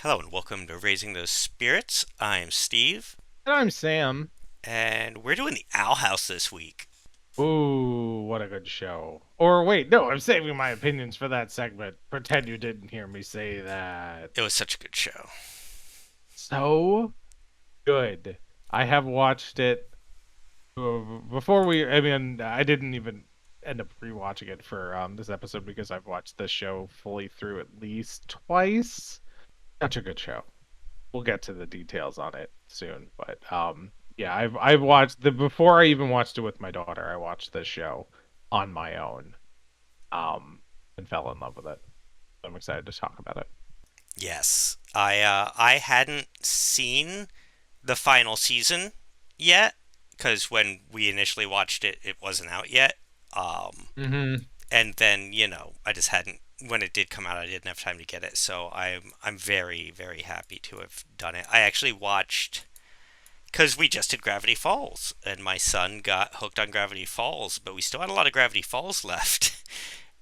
Hello and welcome to Raising Those Spirits. I'm Steve, And I'm Sam. and we're doing the Owl House this week. Ooh, what a good show. Or wait, no, I'm saving my opinions for that segment. Pretend you didn't hear me say that. It was such a good show. So good. I have watched it before I didn't even end up rewatching it for this episode because I've watched the show fully through at least twice. Such a good show. We'll get to the details on it soon, but yeah, I've watched the before I even watched it with my daughter. I watched this show on my own, and fell in love with it. I'm excited to talk about it. Yes, I hadn't seen the final season yet because when we initially watched it, it wasn't out yet. Um, Mm-hmm. and then I just hadn't. When it did come out, I didn't have time to get it. So I'm very very happy to have done it. I actually watched because we just did Gravity Falls, and my son got hooked on Gravity Falls, but we still had a lot of Gravity Falls left.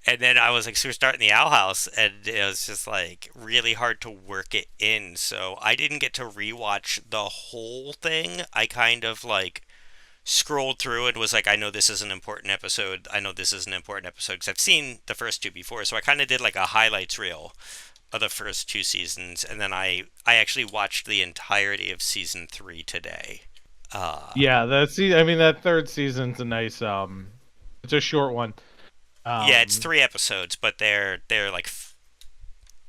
And then I was like, so we're starting the Owl House, and it was just like really hard to work it in. So I didn't get to rewatch the whole thing. I kind of like scrolled through and was like, I know this is an important episode. I know this is an important episode because I've seen the first two before. So I kind of did like a highlights reel of the first two seasons, and then I actually watched the entirety of season three today. Uh, Yeah, I mean that third season's a nice it's a short one. yeah, it's Um, three episodes, but they're like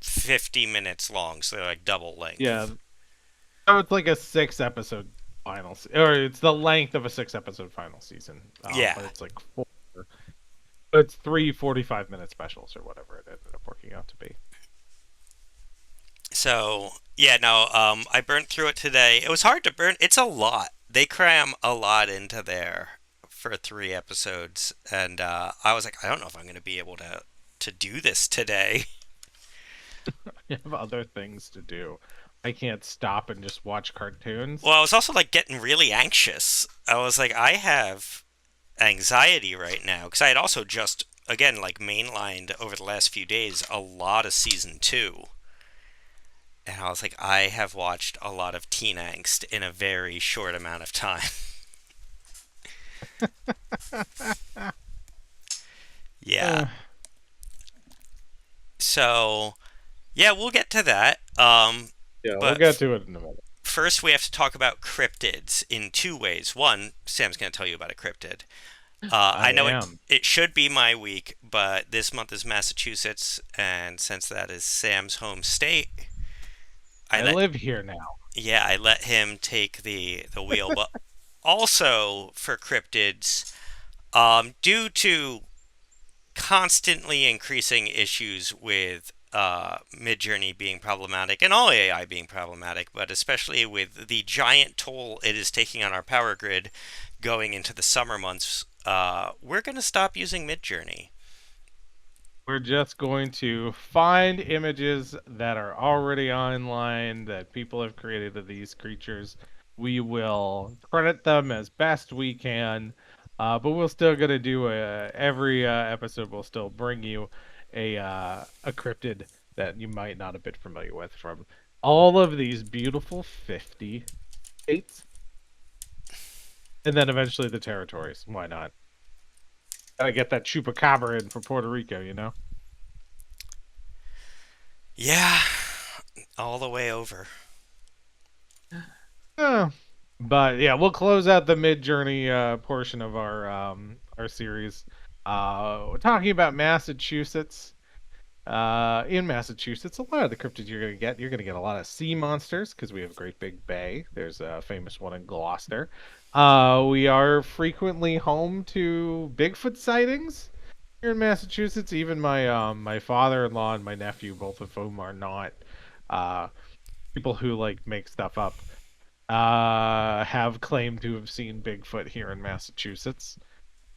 50 minutes long, so they're like double yeah, length. so it's like a six episode or it's the length of a six episode final season. Yeah. But it's like four. It's 3 45-minute specials or whatever it ended up working out to be. So yeah, no, I burnt through it today. It was hard to burn. It's a lot. They cram a lot into there for three episodes, and I was like, I don't know if I'm going to be able to do this today. I have other things to do. I can't stop and just watch cartoons. Well, I was also like getting really anxious. I was like, I have anxiety right now because I had also just again like mainlined over the last few days a lot of season two. And I was like, I have watched a lot of teen angst in a very short amount of time. Yeah. Uh, So, yeah, we'll get to that. yeah, we'll But get to it in a minute. first, we have to talk about cryptids in two ways. One, Sam's going to tell you about a cryptid. I I know am. it should be my week, but this month is Massachusetts, and since that is Sam's home state, I I let live here now. I let him take the wheel. But also for cryptids, due to constantly increasing issues with Midjourney being problematic and all AI being problematic, but especially with the giant toll it is taking on our power grid going into the summer months, we're going to stop using Midjourney. We're just going to find images that are already online that people have created of these creatures. We will credit them as best we can, but we're still gonna do every episode. We'll still bring you a cryptid that you might not have been familiar with from all of these beautiful 50 states, and then eventually the territories. Why not? Gotta get that chupacabra in for Puerto Rico, you know. Yeah, all the way over. Uh, but yeah, we'll close out the mid journey portion of our series. We're talking about Massachusetts. In Massachusetts, a lot of the cryptids you're gonna get a lot of sea monsters because we have Great Big Bay. There's a famous one in Gloucester. We are frequently home to Bigfoot sightings here in Massachusetts. Even my father-in-law and my nephew, both of whom are not uh people who like make stuff up, have claimed to have seen Bigfoot here in Massachusetts.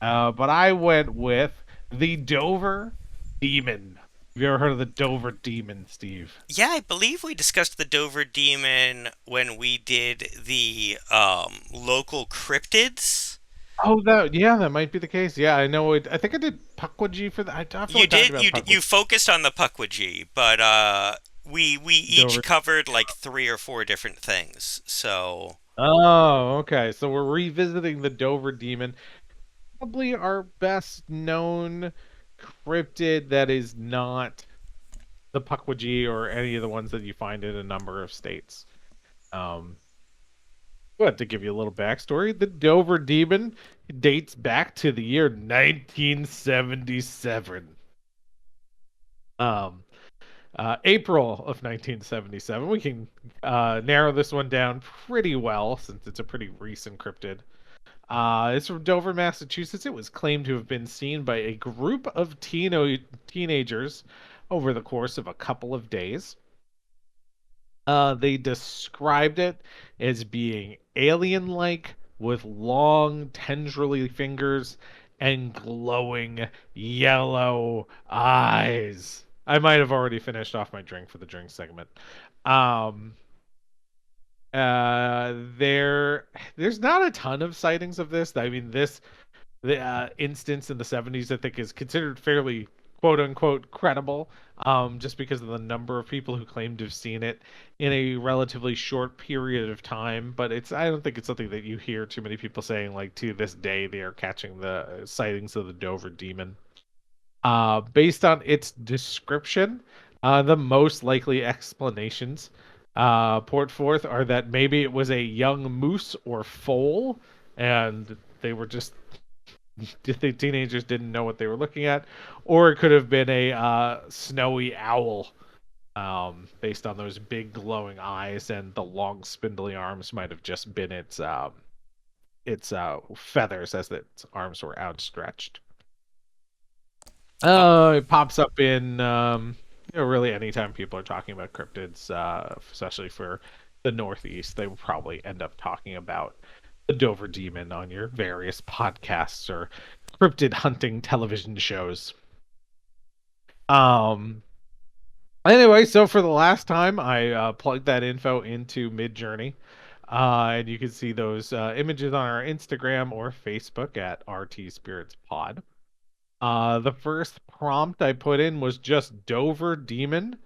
But I went with the Dover Demon. Have you ever heard of the Dover Demon, Steve? Yeah, I believe we discussed the Dover Demon when we did the local cryptids. Oh, that might be the case. Yeah, I know it. I think I did Pukwudgie for that. I You definitely talked did about you Pukwudgie. focused on the Pukwudgie, but we each Dover. covered like three or four different things. So Oh, okay. So we're revisiting the Dover Demon, probably our best known cryptid that is not the Pukwudgie or any of the ones that you find in a number of states. Um, but to give you a little backstory, the Dover Demon dates back to the year 1977. Um, April of 1977. We can narrow this one down pretty well since it's a pretty recent cryptid. It's from Dover, Massachusetts. It was claimed to have been seen by a group of teenagers over the course of a couple of days. They described it as being alien-like with long, tendrily fingers and glowing yellow eyes. I might have already finished off my drink for the drink segment. Um, there's not a ton of sightings of this. I mean, the instance in the 70s, I think, is considered fairly quote unquote credible, just because of the number of people who claim to have seen it in a relatively short period of time. But I don't think it's something that you hear too many people saying, like, to this day they are catching the sightings of the Dover Demon. Based on its description, the most likely explanations put forth are that maybe it was a young moose or foal, and they were just the teenagers didn't know what they were looking at, or it could have been a snowy owl, based on those big glowing eyes, and the long spindly arms might have just been its feathers as its arms were outstretched. uh, It pops up in really anytime people are talking about cryptids, especially for the Northeast, they will probably end up talking about the Dover Demon on your various podcasts or cryptid hunting television shows. Um. Anyway, so for the last time, I plugged that info into Midjourney, and you can see those images on our Instagram or Facebook at RTSpiritsPod. The first prompt I put in was just Dover Demon.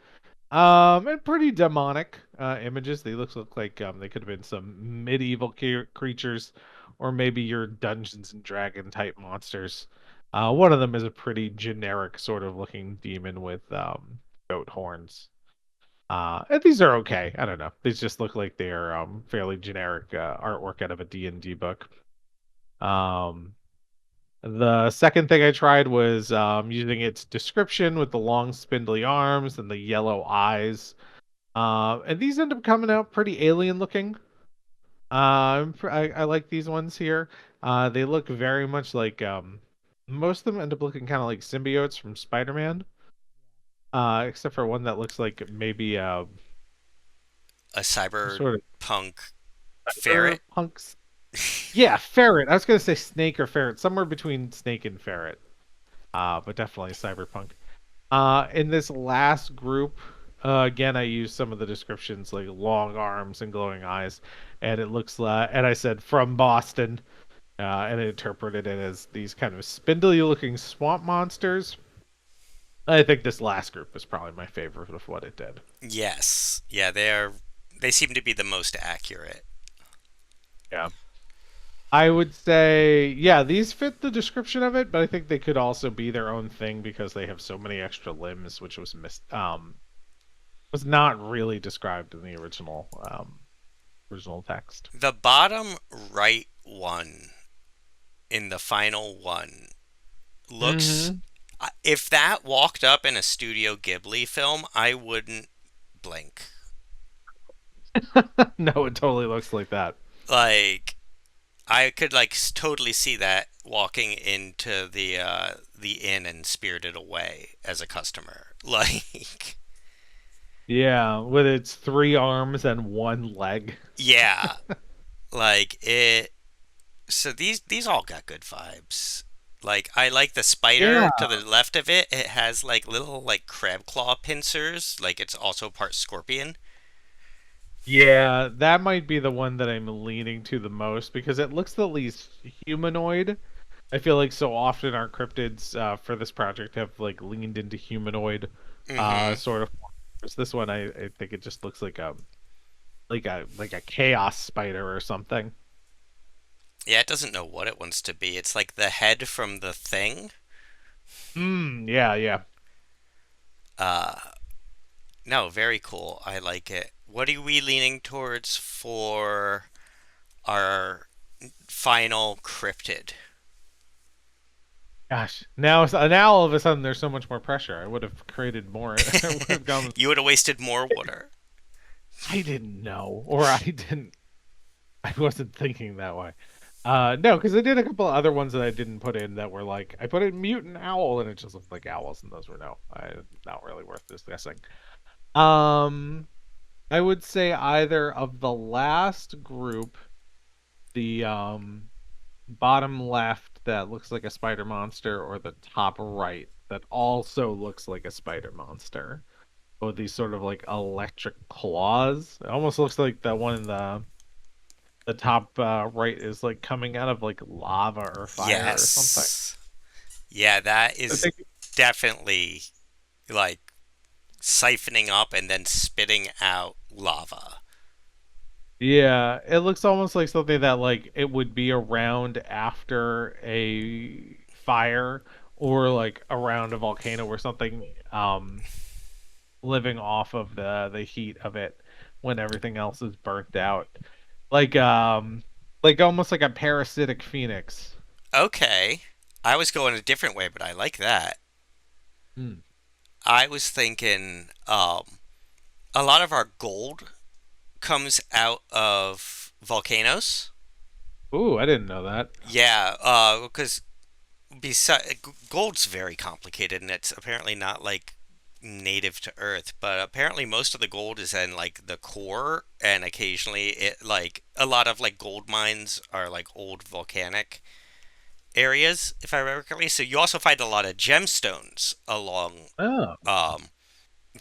And pretty demonic images. They look like they could have been some medieval creatures, or maybe your Dungeons and Dragon type monsters. One of them is a pretty generic sort of looking demon with goat horns. And these are okay. I don't know. These just look like they're fairly generic artwork out of a D&D book. Um, the second thing I tried was using its description with the long spindly arms and the yellow eyes. And these end up coming out pretty alien looking. I like these ones here. They look very much like most of them end up looking kind of like symbiotes from Spider-Man. Except for one that looks like maybe a sort of cyberpunk ferret. punks. Yeah, ferret. I was gonna say snake or ferret, somewhere between snake and ferret. But definitely cyberpunk. In this last group, again, I used some of the descriptions like long arms and glowing eyes, and it looks like, and I said from Boston, and it interpreted it as these kind of spindly looking swamp monsters. I think this last group was probably my favorite of what it did. Yes, yeah, they seem to be the most accurate. Yeah. I would say, yeah, these fit the description of it, but I think they could also be their own thing because they have so many extra limbs, which was not really described in the original text. The bottom right one in the final one looks. Hmm. If that walked up in a Studio Ghibli film, I wouldn't blink. No, it totally looks like that. Like I could like totally see that walking into the inn and Spirited Away as a customer. Like Yeah, with its three arms and one leg. yeah, like it. So these all got good vibes. Like I like the spider Yeah. to the left of it. It has like little like crab claw pincers. Like it's also part scorpion. Yeah, that might be the one that I'm leaning to the most because it looks the least humanoid. I feel like so often our cryptids for this project have like leaned into humanoid Mm-hmm. sort of. Whereas this one, I think it just looks like a chaos spider or something. Yeah, it doesn't know what it wants to be. It's like the head from the thing. Yeah, yeah. Uh, no, very cool. I like it. What are we leaning towards for our final cryptid? Gosh, now all of a sudden there's so much more pressure. I would have created more. I would have gone. You would have wasted more water. I didn't know, or I didn't. I wasn't thinking that way. No, because I did a couple of other ones that I didn't put in that were like I put in mutant owl and it just looked like owls, and those were not really worth discussing. Um, I would say either of the last group, the bottom left that looks like a spider monster, or the top right that also looks like a spider monster, with these sort of like electric claws. It almost looks like the one in the top right is like coming out of like lava or fire or something. Yes. Yeah, that I is think, definitely like siphoning up and then spitting out lava. yeah, it looks almost like something that like it would be around after a fire or like around a volcano or something, living off of the heat of it when everything else is burnt out. Like like almost like a parasitic phoenix. Okay. I was going a different way, but I like that. Hmm. I was thinking a lot of our gold comes out of volcanoes. Ooh, I didn't know that. Yeah, because gold's very complicated and it's apparently not like native to Earth, but apparently most of the gold is in like the core, and occasionally it like a lot of like gold mines are like old volcanic areas, if I remember correctly. So you also find a lot of gemstones along Oh. um,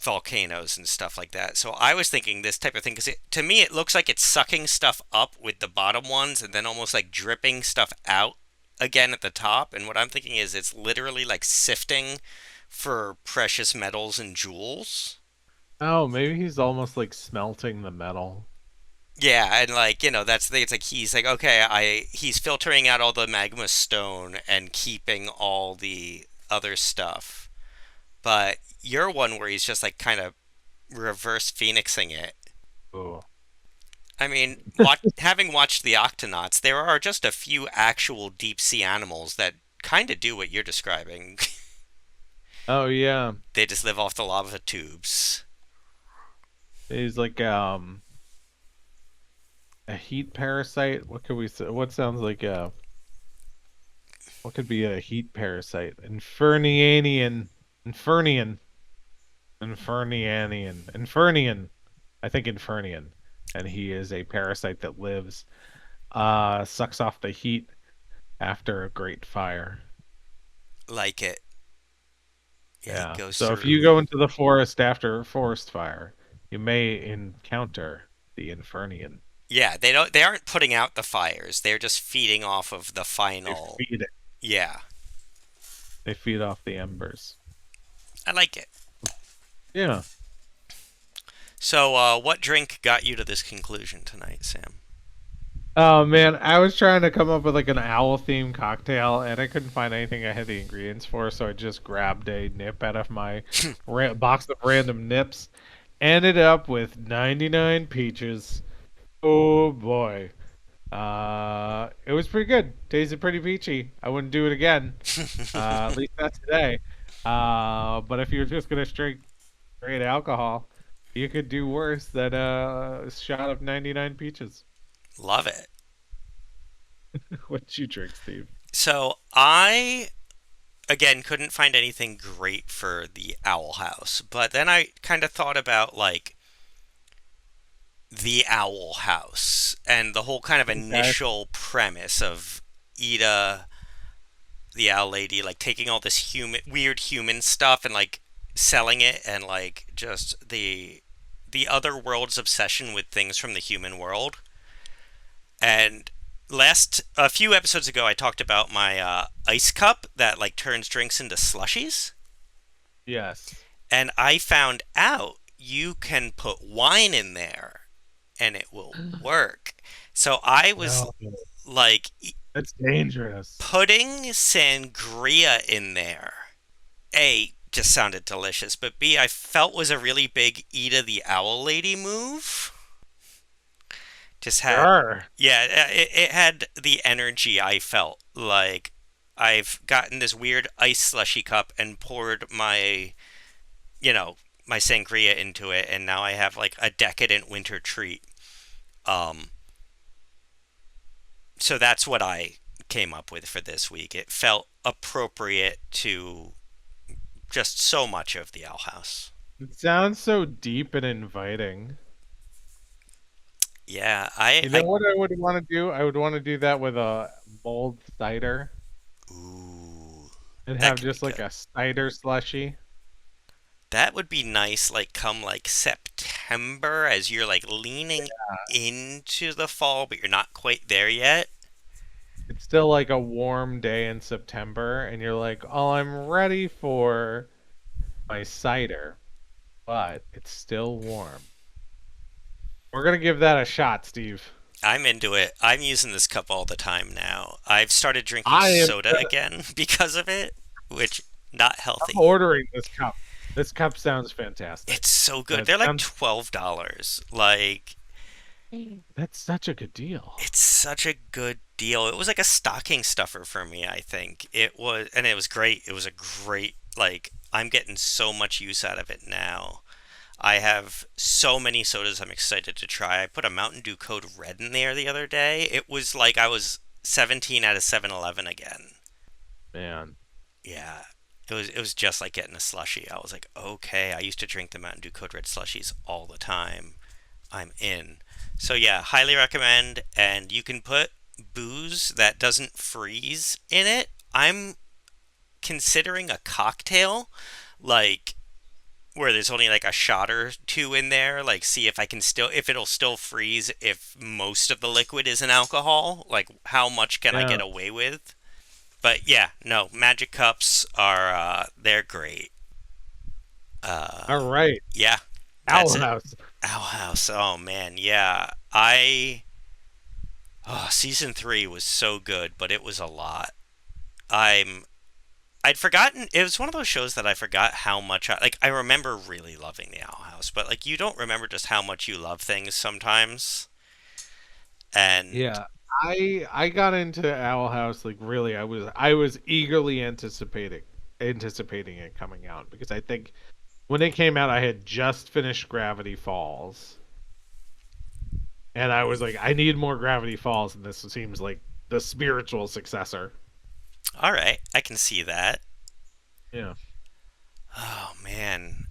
volcanoes and stuff like that. So I was thinking this type of thing because to me it looks like it's sucking stuff up with the bottom ones and then almost like dripping stuff out again at the top. And what I'm thinking is it's literally like sifting for precious metals and jewels. Oh, maybe he's almost like smelting the metal. Yeah, and like that's the thing. It's like he's like okay, he's filtering out all the magma stone and keeping all the other stuff. But your one where he's just like kind of reverse phoenixing it. Oh. I mean, having watched the Octonauts, there are just a few actual deep sea animals that kind of do what you're describing. Oh yeah. They just live off the lava tubes. He's like a heat parasite. What could we say? What sounds like a what could be a heat parasite? Infernian, Infernian. I think Infernian. And he is a parasite that lives sucks off the heat after a great fire. Like it. Yeah, he Yeah. goes So if through. you go into the forest after a forest fire, you may encounter the Infernian. Yeah, they aren't putting out the fires. They're just feeding off of the They final. feed it. Yeah, They feed off the embers. I like it. Yeah. So, what drink got you to this conclusion tonight, Sam? Oh man, I was trying to come up with like an owl themed cocktail and I couldn't find anything I had the ingredients for, so I just grabbed a nip out of my box of random nips. Ended up with 99 peaches. Oh boy. It was pretty good. Tasted pretty peachy. I wouldn't do it again. At least not today. But if you're just gonna straight alcohol, you could do worse than a shot of 99 peaches. Love it. What you drink, Steve? So, I again couldn't find anything great for the Owl House, but then I kind of thought about like the Owl House and the whole kind of Okay. initial premise of Ida, the owl lady, like taking all this weird human stuff and like selling it, and like just the other world's obsession with things from the human world. And last a few episodes ago, I talked about my ice cup that like turns drinks into slushies, Yes. and I found out. you can put wine in there and it will work. So I was No, like that's dangerous. putting sangria in there. A, just sounded delicious, but B, I felt was a really big Ida the Owl Lady move. Just had, Sure. yeah, it had the energy I felt. Like I've gotten this weird ice slushy cup and poured you know, my sangria into it, and now I have like a decadent winter treat. Um, so that's what I came up with for this week. It felt appropriate to just so much of the Owl House. It sounds so deep and inviting. Yeah, You know what I would want to do? I would want to do that with a mulled cider ooh, and that have could be just like good. a cider slushy. That would be nice, like come like September as you're like leaning into the fall, but you're not quite there yet. It's still like a warm day in September, and you're like, oh, I'm ready for my cider, but it's still warm. We're gonna give that a shot, Steve. I'm into it. I'm using this cup all the time now. I've started drinking I am. soda again because of it, which not I'm healthy. ordering this cup. This cup sounds fantastic. It's so good. That They're like sounds. $12. Like That's such a good deal. it's such a good deal. It was like a stocking stuffer for me, I think. It was and it was great. It was a great like I'm getting so much use out of it now. I have so many sodas I'm excited to try. I put a Mountain Dew Code Red in there the other day. It was like I was 17 at a 7-Eleven again. Man. Yeah. It was just like getting a slushy. I was like, okay, I used to drink the Mountain Dew Code Red slushies all the time. I'm in. So yeah, highly recommend and you can put booze that doesn't freeze in it. I'm considering a cocktail like where there's only like a shot or two in there, like see if I can still if it'll still freeze if most of the liquid is an alcohol, like how much can I Yeah. get away with? But yeah, no, magic cups are they're great. All right. Yeah, that's Owl it. House. Owl House. Oh man, yeah. I season 3 was so good, but it was a lot. I'm I'd forgotten it was one of those shows that I forgot how much I remember really loving the Owl House, but like you don't remember just how much you love things sometimes. And Yeah. I got into Owl House like really I was eagerly anticipating it coming out because I think when it came out I had just finished Gravity Falls and I was like I need more Gravity Falls and this seems like the spiritual successor. all right, I can see that. Yeah. Oh man.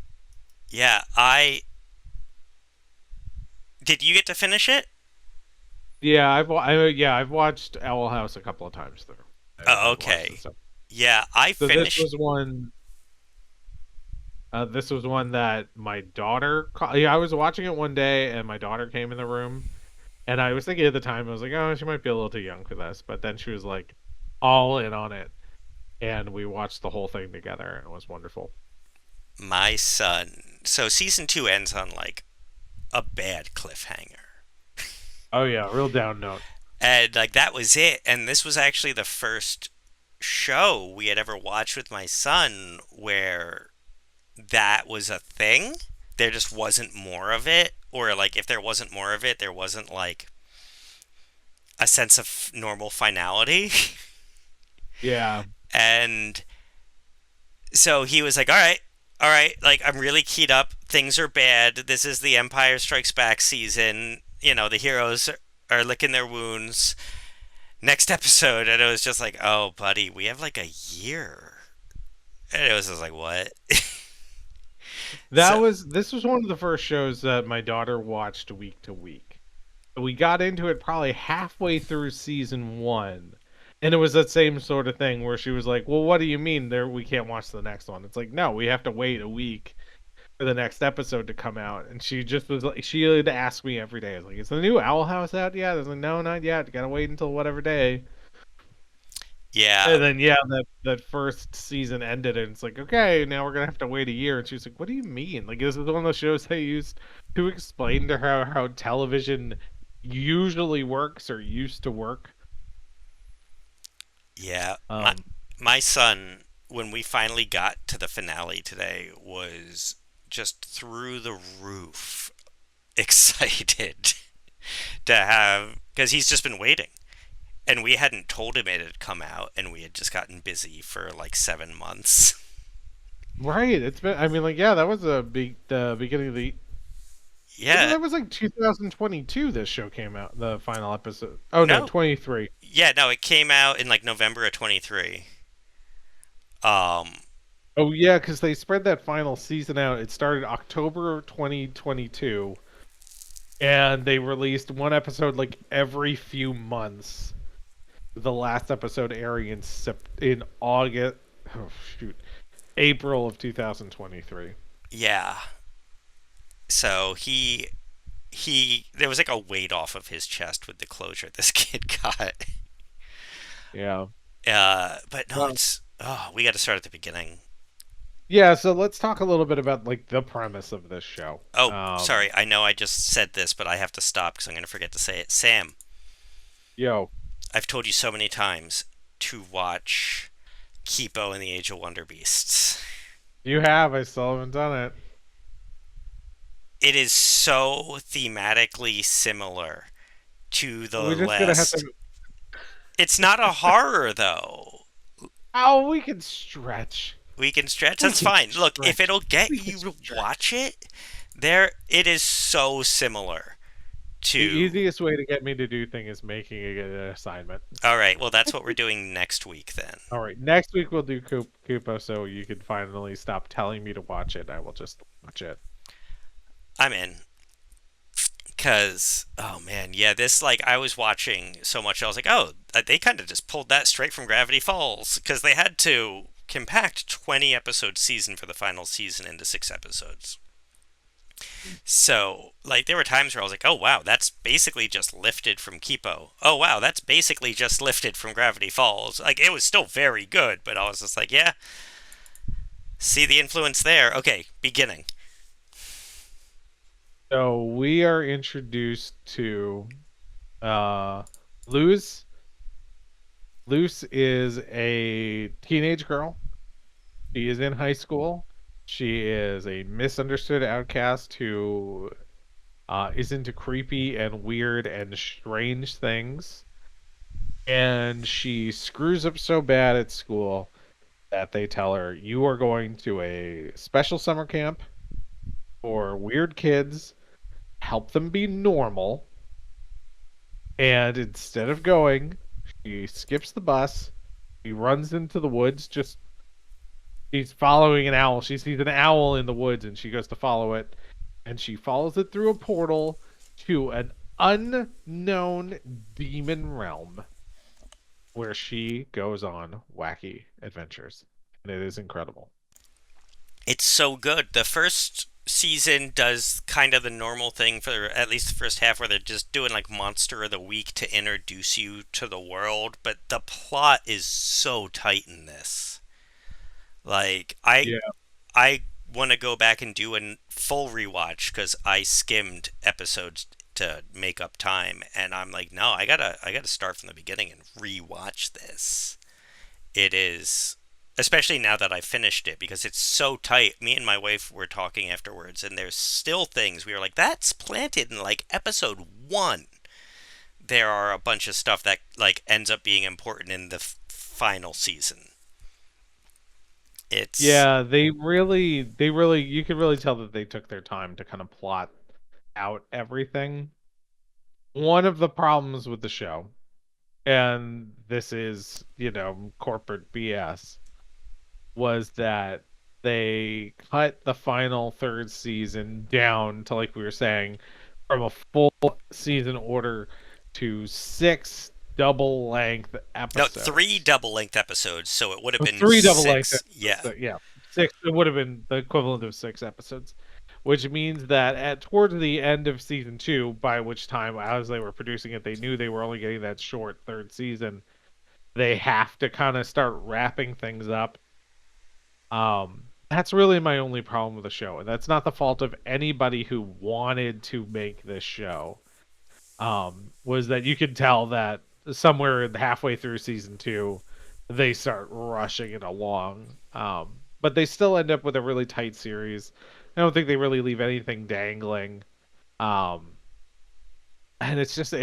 Yeah, I did you get to finish it? Yeah, I've watched Owl House a couple of times through. Oh, I've watched okay. this. Yeah, I So this finished was one. This was one that my daughter. Yeah, I was watching it one day, and my daughter came in the room, and I was thinking at the time, I was like, oh, she might be a little too young for this. But then she was like, all in on it, and we watched the whole thing together, and it was wonderful. my son. So season 2 ends on like a bad cliffhanger. Oh yeah, real down note. And like that was it. And this was actually the first show we had ever watched with my son where that was a thing. There just wasn't more of it. Or like if there wasn't more of it, there wasn't like a sense of normal finality. Yeah, And so he was like, all right, like I'm really keyed up. Things are bad. This is the Empire Strikes Back season. You know, the heroes are licking their wounds. Next episode. And it was just like, oh, buddy, we have like a year. And it was just like, what? So, this was one of the first shows that my daughter watched week to week. We got into it probably halfway through season one, and it was that same sort of thing where she was like, "Well, what do you mean there we can't watch the next one?" It's like, no, we have to wait a week for the next episode to come out. And she just was like, she would ask me every day, like, "Is the new Owl House out yet?" I was like, "No, not yet. Gotta wait until whatever day." Yeah, And then yeah, that first season ended, and it's like, okay, now we're gonna have to wait a year. And she's like, "What do you mean? Like, this is one of those shows they used to explain to her how television usually works or used to work." yeah. My Um, my son, when we finally got to the finale today, was just through the roof excited to have, because he's just been waiting. And we hadn't told him it had come out, and we had just gotten busy for like 7 months. right. It's been. I mean, like, yeah, that was a big the beginning of the. Yeah, That was like 2022. This show came out. The final episode. Oh no, no, 23. yeah, no, it came out in like November of 23. Um, Oh yeah, because they spread that final season out. It started October of 2022, and they released one episode like every few months. The last episode airing in August. Oh shoot, April of 2023. yeah. So there was like a weight off of his chest with the closure this kid got. Yeah. But no, Well, it's we got to start at the beginning. yeah. So let's talk a little bit about like the premise of this show. Oh, sorry. I know I just said this, but I have to stop because I'm going to forget to say it. Sam, Yo, I've told you so many times to watch Kipo and the Age of Wonder Beasts. you have. I still haven't done it. It is so thematically similar to the We're just gonna have last. to. It's not a horror though. Oh, we can stretch. We can stretch. We That's can fine. Look, if stretch. it'll get We can you to stretch. watch it, there it is so similar The to. easiest way to get me to do thing is making an assignment. All right, well that's what we're doing next week then. All right, next week we'll do Kupo, so you can finally stop telling me to watch it. I will just watch it. I'm in. Cause oh man, yeah, this like I was watching so much, I was like, oh, they kind of just pulled that straight from Gravity Falls because they had to compact 20 episode season for the final season into 6 episodes. So like there were times where I was like, oh wow, that's basically just lifted from Kipo. Oh wow, that's basically just lifted from Gravity Falls. Like it was still very good, but I was just like, yeah, see the influence there. Okay, beginning. So we are introduced to uh Luz. Luz is a teenage girl. She is in high school. She is a misunderstood outcast who is into creepy and weird and strange things. And she screws up so bad at school that they tell her, you are going to a special summer camp for weird kids, help them be normal. And instead of going, she skips the bus. She runs into the woods. Just she's following an owl. She sees an owl in the woods and she goes to follow it. And she follows it through a portal to an unknown demon realm where she goes on wacky adventures. And it is incredible. It's so good. The first season does kind of the normal thing for at least the first half where they're just doing like monster of the week to introduce you to the world, but the plot is so tight in this. Like Yeah. I want to go back and do a full rewatch cuz I skimmed episodes to make up time and I'm like, no, I got to start from the beginning and rewatch this. It is, especially now that I finished it, because it's so tight. Me and my wife were talking afterwards, and there's still things we were like, that's planted in like episode 1. There are a bunch of stuff that like ends up being important in the final season. It's Yeah, you could really tell that they took their time to kind of plot out everything. One of the problems with the show, and this is, corporate BS, was that they cut the final third season down to, like we were saying, from a full season order to 6 double length no 3 episodes. double length episodes, so it would have been Three double length 6. episodes. Yeah, So, yeah, six. It would have been the equivalent of 6 episodes, which means that at towards the end of season two, by which time, as they were producing it, they knew they were only getting that short third season. they have to kind of start wrapping things up. That's really my only problem with the show, and that's not the fault of anybody who wanted to make this show. Was that you could tell that somewhere halfway through season two, they start rushing it along. But they still end up with a really tight series. I don't think they really leave anything dangling. Um, and it's just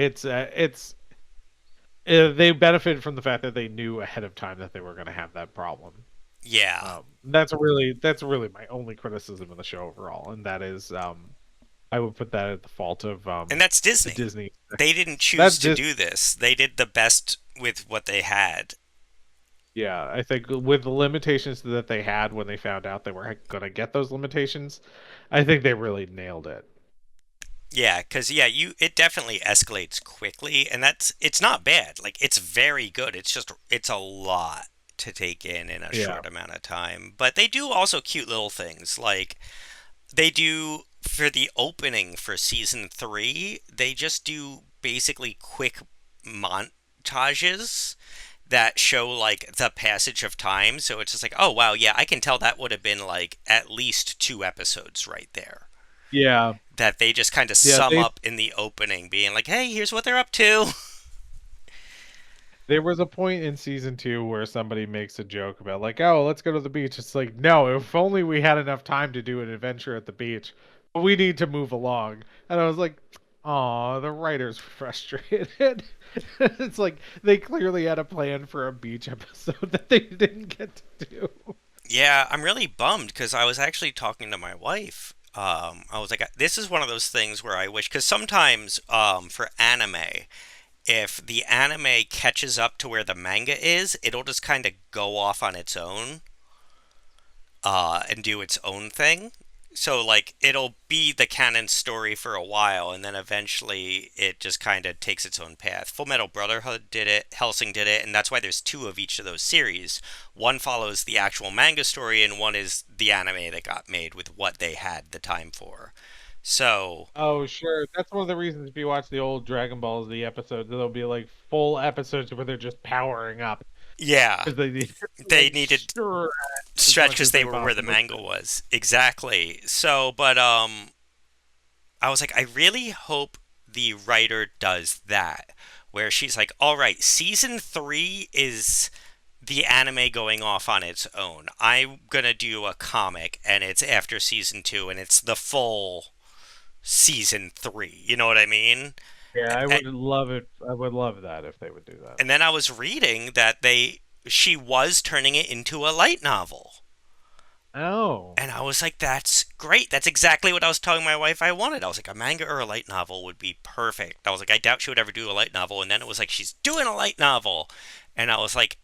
they benefited from the fact that they knew ahead of time that they were going to have that problem. Yeah, That's really my only criticism of the show overall, and that is I would put that at the fault of and that's the Disney. Disney. They didn't choose That's to just do this. They did the best with what they had. Yeah, I think with the limitations that they had when they found out they were going to get those limitations, I think they really nailed it. Yeah, because yeah, it definitely escalates quickly, and it's not bad. Like it's very good. It's a lot to take in a Yeah. short amount of time. But they do also cute little things. Like they do for the opening for season three. They just do basically quick montages that show like the passage of time. So it's just like, oh wow, yeah, I can tell that would have been like at least two episodes right there Yeah. that they just kind of Yeah, sum up in the opening, being like, "Hey, here's what they're up to." there was a point in season 2 where somebody makes a joke about like, "Oh, let's go to the beach." It's like, "No, if only we had enough time to do an adventure at the beach. But we need to move along." And I was like, "Oh, the writers were frustrated." It's like they clearly had a plan for a beach episode that they didn't get to do. Yeah, I'm really bummed because I was actually talking to my wife. I was like, "This is one of those things where I wish," because sometimes for anime, if the anime catches up to where the manga is, it'll just kind of go off on its own and do its own thing. So like it'll be the canon story for a while, and then eventually it just kind of takes its own path. Full Metal Brotherhood did it, Helsing did it, and that's why there's two of each of those series. One follows the actual manga story, and one is the anime that got made with what they had the time for. So Oh, sure. That's one of the reasons if you watch the old Dragon Ball Z episodes, there'll be like full episodes where they're just powering up yeah, because they need to they like needed stretch as stretch much because as they they were where the possibly manga could. was exactly. So, but I was like, I really hope the writer does that, where she's like, all right, season three is the anime going off on its own. I'm gonna do a comic, and it's after season two, and it's the full season three. You know what I mean? Yeah, I A- would love it. I would love that if they would do that. And then I was reading that she was turning it into a light novel. Oh, And I was like, that's great. That's exactly what I was telling my wife I wanted. I was like, a manga or a light novel would be perfect. I was like, I doubt she would ever do a light novel. And then it was like, she's doing a light novel. And I was like,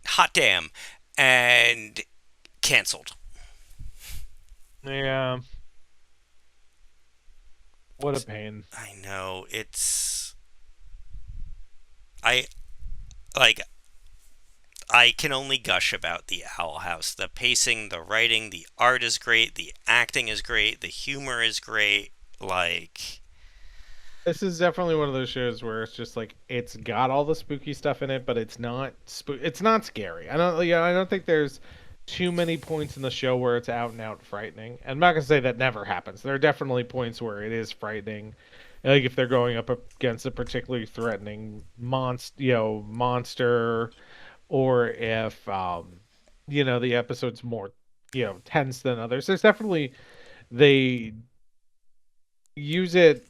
hot damn. And canceled. yeah. What a pain. I know. I, like, I can only gush about the Owl House. The pacing, the writing, the art is great. The acting is great. The humor is great. Like, This is definitely one of those shows where it's just like it's got all the spooky stuff in it, but it's not scary. I don't think there's too many points in the show where it's out and out frightening. And I'm not gonna say that never happens. There are definitely points where it is frightening, like if they're going up against a particularly threatening monster, or if the episode's more tense than others. There's definitely they use it,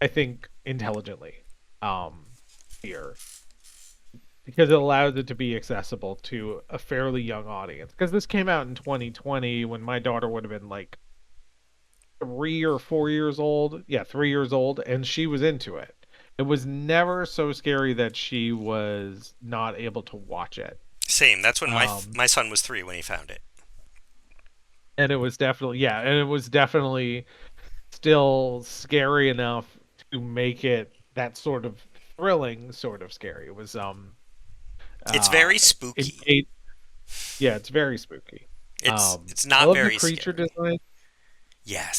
I think, intelligently here, because it allows it to be accessible to a fairly young audience. Because this came out in 2020 when my daughter would have been like 3 or 4 years old. Yeah, 3 years old, and she was into it. It was never so scary that she was not able to watch it. same. That's when Um, my son was three when he found it. and it was definitely still scary enough to make it that sort of thrilling, sort of scary. It was It's uh very spooky. it yeah, it's very spooky. It's I not love the very creature scary. design.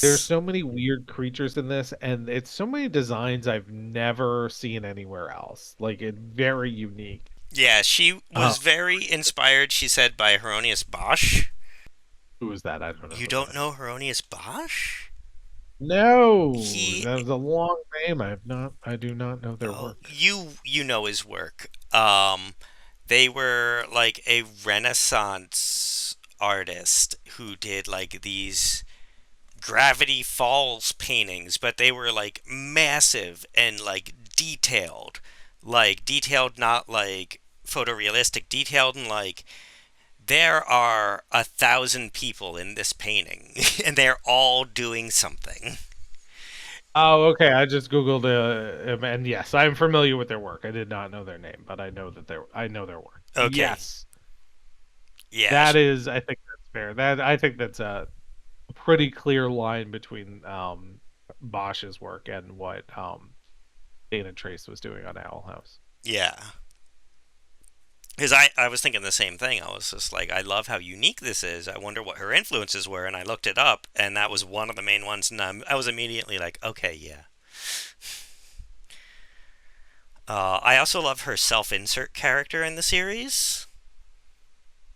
There's Yes. so many weird creatures in this, and it's so many designs I've never seen anywhere else. Like it's very unique. Yeah, she Oh, was very inspired, she said, by Hieronymus Bosch. who was that? I don't know You who don't that know is. Hieronymus Bosch? No, He that was a long name. I do not know their oh, work. you know his work. They were like a Renaissance artist who did like these Gravity Falls paintings, but they were like massive and like detailed. Like detailed, not like photorealistic, detailed and like there are 1,000 people in this painting and they're all doing something. Oh, okay. I just googled and yes, I'm familiar with their work. I did not know their name, but I know their work. Okay. Yes, Yeah. that is. I think that's fair. That I think that's a pretty clear line between Bosch's work and what Dana Trace was doing on Owl House. Yeah. Because I was thinking the same thing. I was just like, I love how unique this is. I wonder what her influences were. And I looked it up, and that was one of the main ones. And I was immediately like, okay, yeah. I also love her self insert character in the series.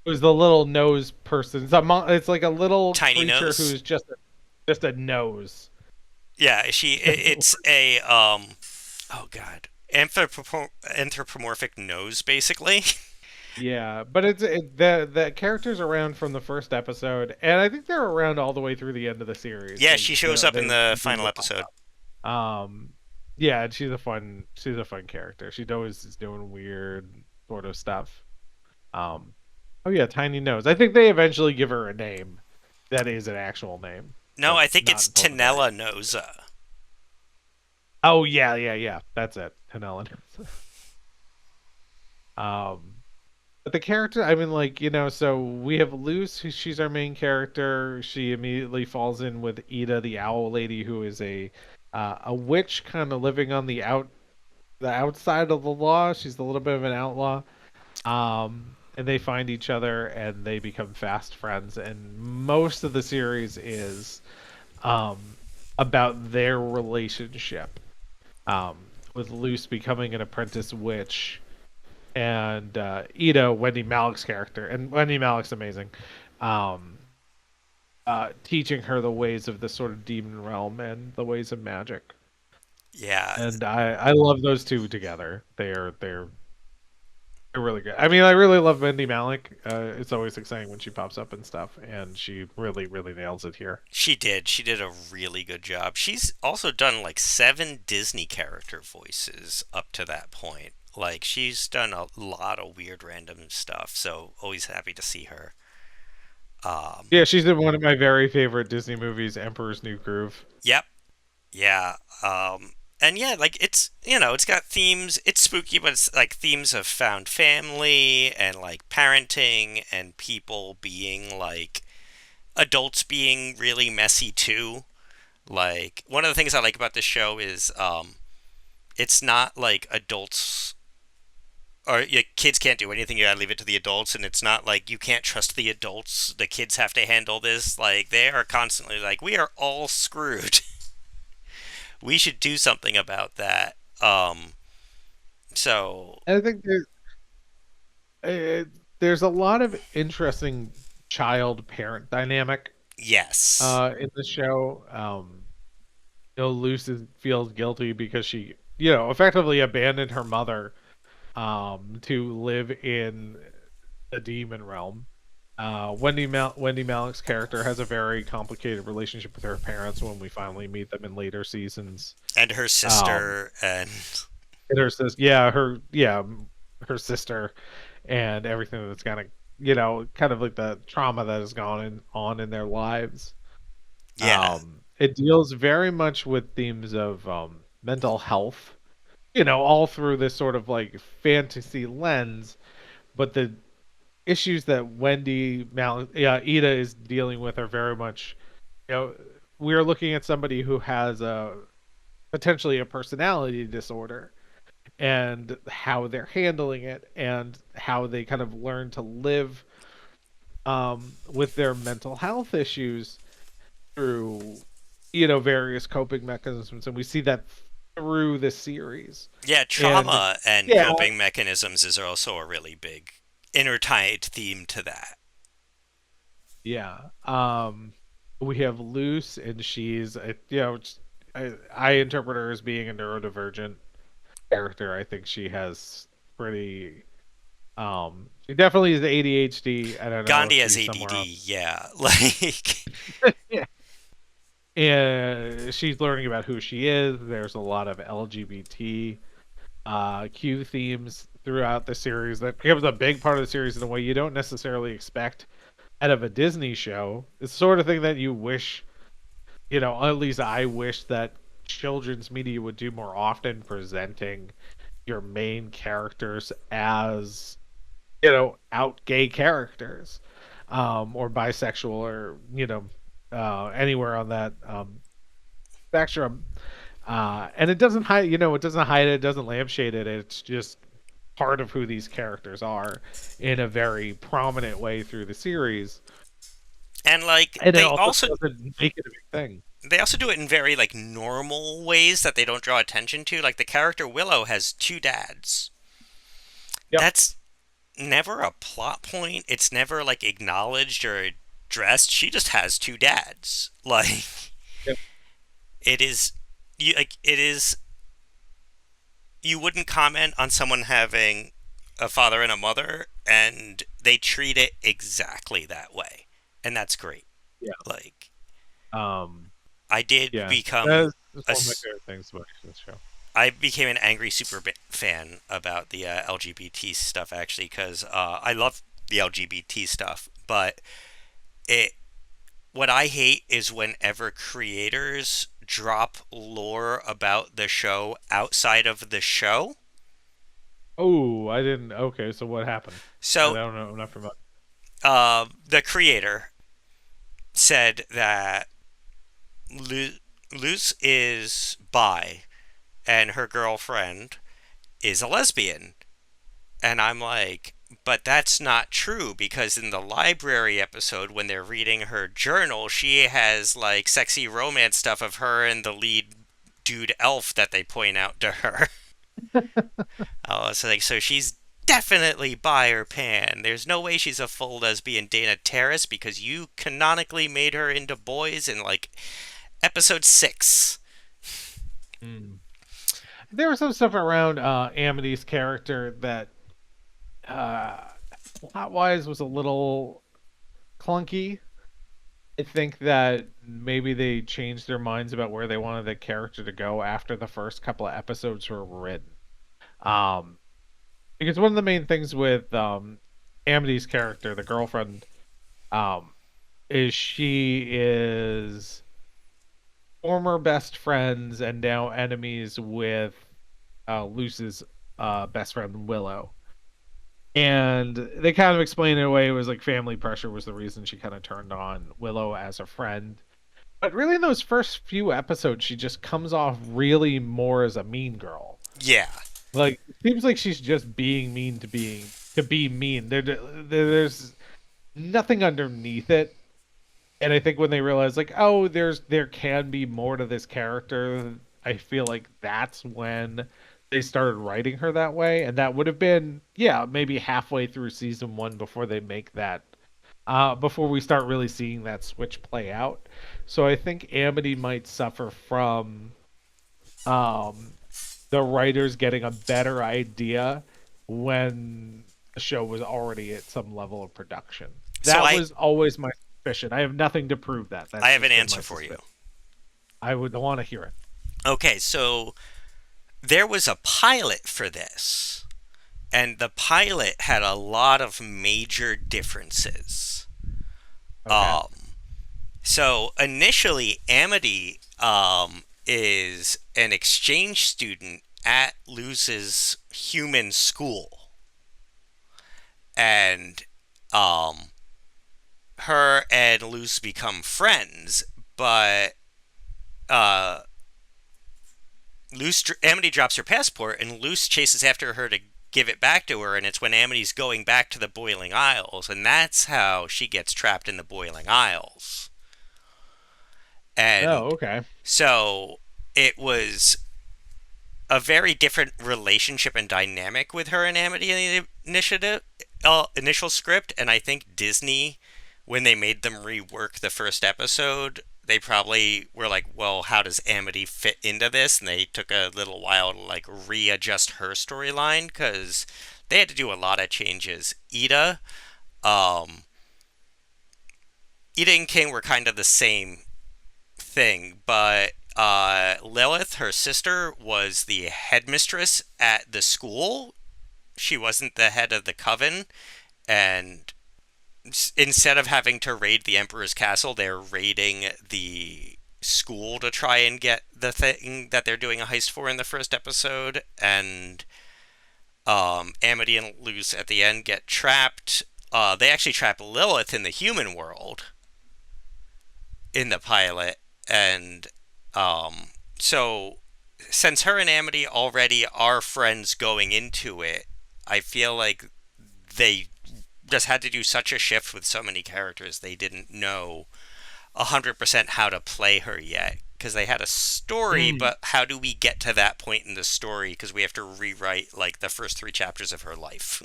It was the little nose person. It's like a little Tiny creature Nose. who's just a nose. Yeah, it's a, oh God. Anthropomorphic nose, basically. Yeah, but the characters around from the first episode, and I think they're around all the way through the end of the series. Yeah, she shows up They in the final continue episode. on. Yeah, and she's a fun character. She always is doing weird sort of stuff. Um, oh yeah, Tiny Nose. I think they eventually give her a name that is an actual name, No, but I think not it's until the very. Tenella Noza. Oh yeah. That's it, Tanella. um, but the character, I mean, like so we have Luce, she's our main character. She immediately falls in with Ida, the owl lady, who is a witch, kind of living on the outside of the law. She's a little bit of an outlaw. And they find each other and they become fast friends. And most of the series is um, about their relationship. With Luce becoming an apprentice witch, and Ida, Wendy Malik's character, and Wendy Malik's amazing, um, teaching her the ways of the sort of demon realm and the ways of magic. Yeah, And I love those two together. They're really good. I mean, I really love Wendy Malik. It's always exciting when she pops up and stuff, and she really nails it here. she did. She did a really good job. She's also done like 7 Disney character voices up to that point. Like, she's done a lot of weird random stuff, so always happy to see her. Um, Yeah, she's in one of my very favorite Disney movies, Emperor's New Groove. yep, yeah. And yeah, like it's got themes. It's spooky, but it's like themes of found family and like parenting and people being like adults being really messy too. Like one of the things I like about this show is it's not like adults or yeah, kids can't do anything. You gotta leave it to the adults, and it's not like you can't trust the adults. The kids have to handle this. Like they are constantly like, we are all screwed. We should do something about that. So And I think uh, there's a lot of interesting child-parent dynamic yes, in the show. Luce feels guilty because she, effectively abandoned her mother to live in the demon realm. Wendy Malik's character has a very complicated relationship with her parents when we finally meet them in later seasons. and her Um, sister and and her sister, and everything that's kind of like the trauma that has on in their lives. yeah, It deals very much with themes of mental health, all through this sort of like fantasy lens, but the issues that Ida is dealing with are very much, we're looking at somebody who has a potentially a personality disorder and how they're handling it and how they kind of learn to live with their mental health issues through various coping mechanisms, and we see that through the series. Yeah, And trauma and yeah, coping mechanisms is also a really big intertied theme to that. yeah. We have Luce, and she's, I interpret her as being a neurodivergent character. I think she has pretty, she definitely is ADHD. I don't know if Gandhi has she's somewhere else. ADD, yeah. Like, Yeah. And she's learning about who she is. There's a lot of LGBT Q themes throughout the series that becomes a big part of the series in a way you don't necessarily expect out of a Disney show. It's the sort of thing that you wish, at least I wish that children's media would do more often, presenting your main characters as, out gay characters, or bisexual, or, anywhere on that spectrum. And it doesn't hide, it doesn't hide it, it doesn't lampshade it. It's just part of who these characters are in a very prominent way through the series. and like And it also doesn't make it a big thing. they also do it in very like normal ways that they don't draw attention to. Like the character Willow has two dads. Yep. That's never a plot point. It's never like acknowledged or addressed. She just has two dads. Like Yep. it is it is you wouldn't comment on someone having a father and a mother, and they treat it exactly that way. And that's great. Yeah. Like Um. I did Yeah. become That's a one of my favorite things about this show. I became an angry fan about the LGBT stuff actually because I love the LGBT stuff, but it what I hate is whenever creators drop lore about the show outside of the show. Oh, I didn't. Okay, so what happened? I So don't know. I'm not familiar. the creator said that Luce is bi and her girlfriend is a lesbian. And I'm like, but that's not true because in the library episode, when they're reading her journal, she has like sexy romance stuff of her and the lead dude elf that they point out to her. Oh, so like, so she's definitely bi or pan. There's no way she's a full lesbian Dana Terrace because you canonically made her into boys in like episode 6. Mm. There was some stuff around Amity's character that, uh, plot wise, was a little clunky. I think that maybe they changed their minds about where they wanted the character to go after the first couple of episodes were written. Um, because one of the main things with Amity's character, the girlfriend, um, is she is former best friends and now enemies with Luce's best friend Willow. And they kind of explained it away. It was like family pressure was the reason she kind of turned on Willow as a friend. But really, in those first few episodes, she just comes off really more as a mean girl. Yeah. Like, it seems like she's just being mean to be mean. There's nothing underneath it. And I think when they realize, like, oh, there can be more to this character, I feel like that's when they started writing her that way. And that would have been, yeah, maybe halfway through season 1 before they make that, before we start really seeing that switch play out. So I think Amity might suffer from um, the writers getting a better idea when the show was already at some level of production. So That was always my suspicion. I have nothing to prove that. That's I have just an been answer my for you. suspicion. I would want to hear it. Okay, so there was a pilot for this, and the pilot had a lot of major differences. Okay. Um, so initially, Amity is an exchange student at Luz's human school, and um, her and Luz become friends, but uh, Amity drops her passport, and Luce chases after her to give it back to her, and it's when Amity's going back to the Boiling Isles, and that's how she gets trapped in the Boiling Isles. And Oh, okay. so it was a very different relationship and dynamic with her and Amity in the initial script, and I think Disney, when they made them rework the first episode, they probably were like, "Well, how does Amity fit into this?" And they took a little while to like readjust her storyline because they had to do a lot of changes. Um, Ida and King were kind of the same thing, but Lilith, her sister, was the headmistress at the school. She wasn't the head of the coven, and instead of having to raid the Emperor's castle, they're raiding the school to try and get the thing that they're doing a heist for in the first episode. And Amity and Luz at the end get trapped. They actually trap Lilith in the human world in the pilot, and so since her and Amity already are friends going into it, I feel like they just had to do such a shift with so many characters. They didn't know 100% how to play her yet because they had a story, Mm. but how do we get to that point in the story? Because we have to rewrite like the first three chapters of her life.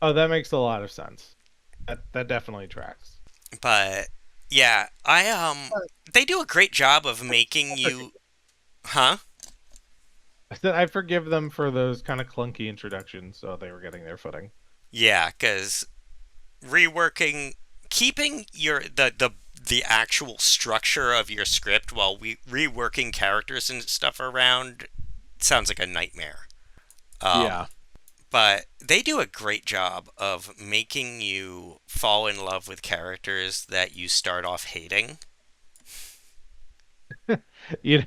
Oh, that makes a lot of sense. That definitely tracks. But yeah, they do a great job of making you, huh? I said I forgive them for those kind of clunky introductions, so they were getting their footing. Yeah, because reworking, keeping the actual structure of your script while reworking characters and stuff around sounds like a nightmare. Yeah. Um, but they do a great job of making you fall in love with characters that you start off hating.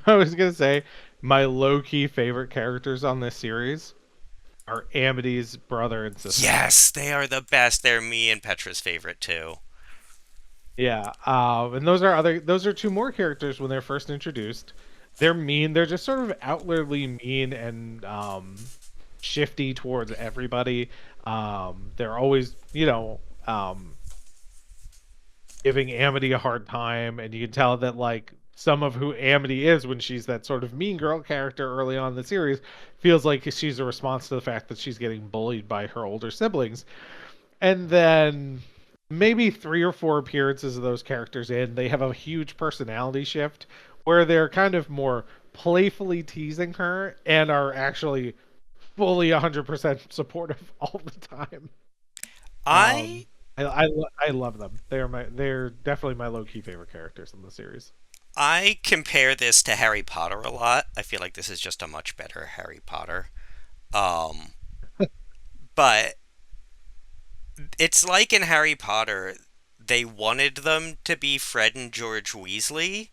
I was gonna say my low key favorite characters on this series are Amity's brother and sister. Yes, they are the best. They're me and Petra's favorite too. Yeah, and those are two more characters when they're first introduced. They're mean. They're just sort of outwardly mean and shifty towards everybody. They're always, giving Amity a hard time, and you can tell that like some of who Amity is when she's that sort of mean girl character early on in the series feels like she's a response to the fact that she's getting bullied by her older siblings. And then maybe three or four appearances of those characters in, they have a huge personality shift where they're kind of more playfully teasing her and are actually fully 100% supportive all the time. I Um, I love them. They're definitely my low key favorite characters in the series. I compare this to Harry Potter a lot. I feel like this is just a much better Harry Potter. Um, but it's like in Harry Potter, they wanted them to be Fred and George Weasley,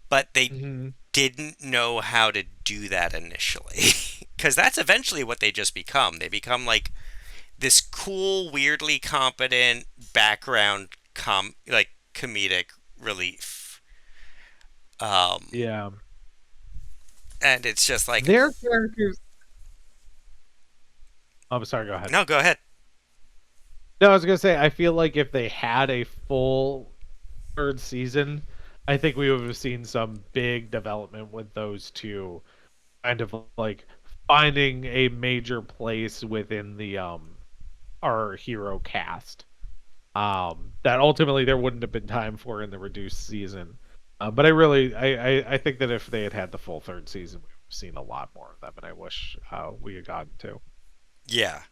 but they Hmm. didn't know how to do that initially. Because that's eventually what they just become. They become like this cool, weirdly competent background like comedic relief. Um, Yeah, and it's just like, their characters. Oh, I'm sorry. Go ahead. no, go ahead. No, I was gonna say I feel like if they had a full third season, I think we would have seen some big development with those two, kind of like finding a major place within the our hero cast. That ultimately there wouldn't have been time for in the reduced season. But I think that if they had had the full third season, we would have seen a lot more of them, and I wish we had gotten to. Yeah,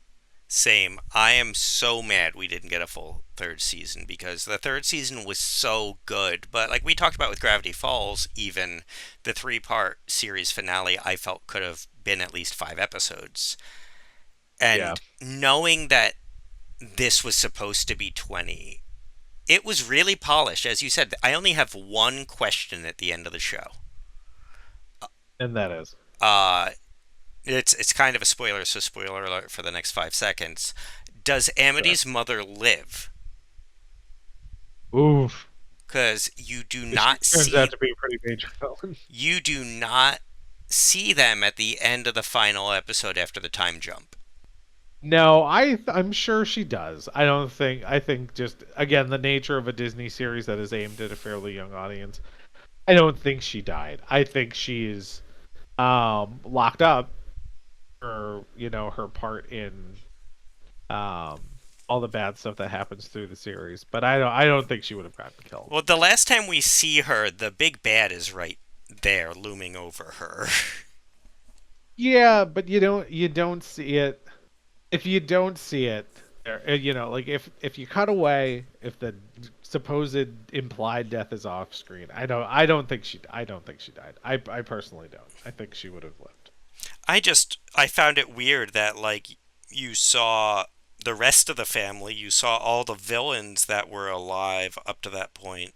same. I am so mad we didn't get a full third season because the third season was so good. But like we talked about with Gravity Falls, even the three-part series finale, I felt could have been at least 5 episodes. Yeah, And knowing that this was supposed to be 20, it was really polished. As you said, I only have one question at the end of the show. and that is. Uh, it's kind of a spoiler, so spoiler alert for the next 5 seconds. Does Sure. Amity's mother live? Oof. Because you do She not turns see out to be a pretty major villain. you do not see them at the end of the final episode after the time jump. No, I'm sure she does. I don't think I think just again the nature of a Disney series that is aimed at a fairly young audience. I don't think she died. I think she is locked up for her part in um all the bad stuff that happens through the series. But I don't think she would have gotten killed. Well, the last time we see her, the big bad is right there looming over her. Yeah, but you don't see it. If you don't see it, like if you cut away, if the supposed implied death is off screen, I don't think she died. I personally don't. I think she would have lived. I found it weird that like you saw the rest of the family, you saw all the villains that were alive up to that point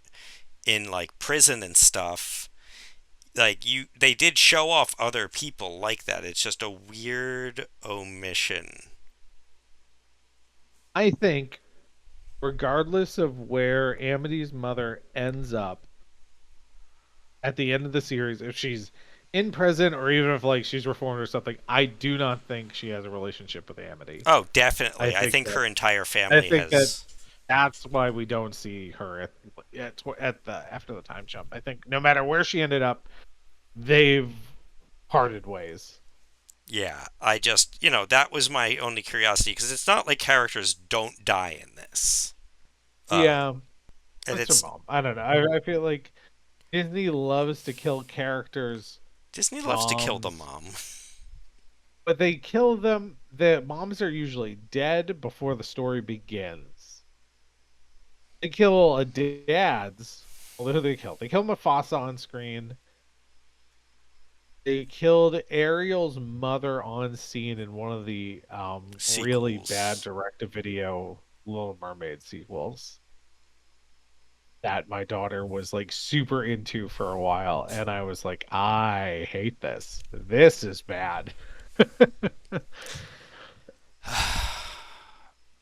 in like prison and stuff. Like they did show off other people like that. It's just a weird omission. I think regardless of where Amity's mother ends up at the end of the series, if she's in prison or even if like she's reformed or something, I do not think she has a relationship with Amity. Oh, I definitely. I think think that her entire I family think that has. that's why we don't see her at the after the time jump. I think no matter where she ended up, they've parted ways. Yeah, I just, that was my only curiosity because it's not like characters don't die in this. Um, Yeah, and that's her it's mom. I don't know. I feel like Disney loves to kill characters' Disney loves to kill the moms, mom. but they kill them. The moms are usually dead before the story begins. They kill a dad's. Well, who do they kill? They kill Mufasa on screen. They killed Ariel's mother on scene in one of the really bad Sequels. direct-to-video Little Mermaid sequels that my daughter was like super into for a while, and I was like, I hate this. This is bad.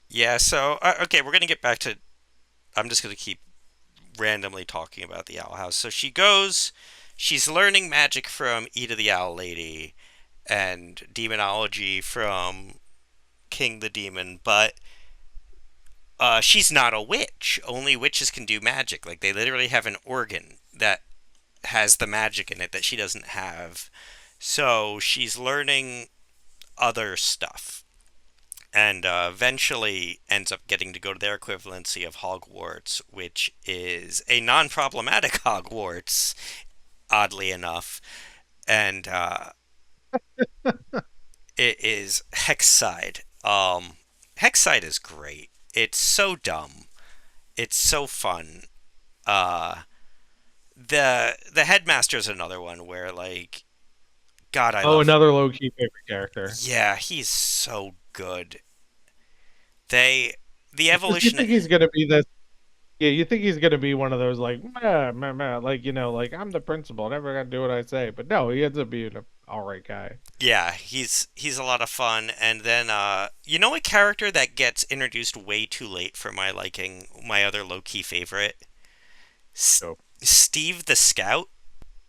Yeah, so, okay, we're going to get back to. I'm just going to keep randomly talking about the Owl House. So she's learning magic from Eda the Owl Lady and demonology from King the Demon, but she's not a witch. Only witches can do magic. Like, they literally have an organ that has the magic in it that she doesn't have. So she's learning other stuff and eventually ends up getting to go to their equivalency of Hogwarts, which is a non problematic Hogwarts, oddly enough. And it is Hexside. Hexside is great. It's so dumb. It's so fun. Uh, the headmaster's another one where like God, I Oh, love. another low-key favorite character. Yeah, he's so good. They the It's just you evolution. think he's gonna be this. Yeah, you think he's gonna be one of those like, meh, meh, meh, like like I'm the principal, never gotta do what I say. But no, he ends up being an all right guy. Yeah, he's a lot of fun. And then a character that gets introduced way too late for my liking, my other low key favorite, S- So. Steve the Scout.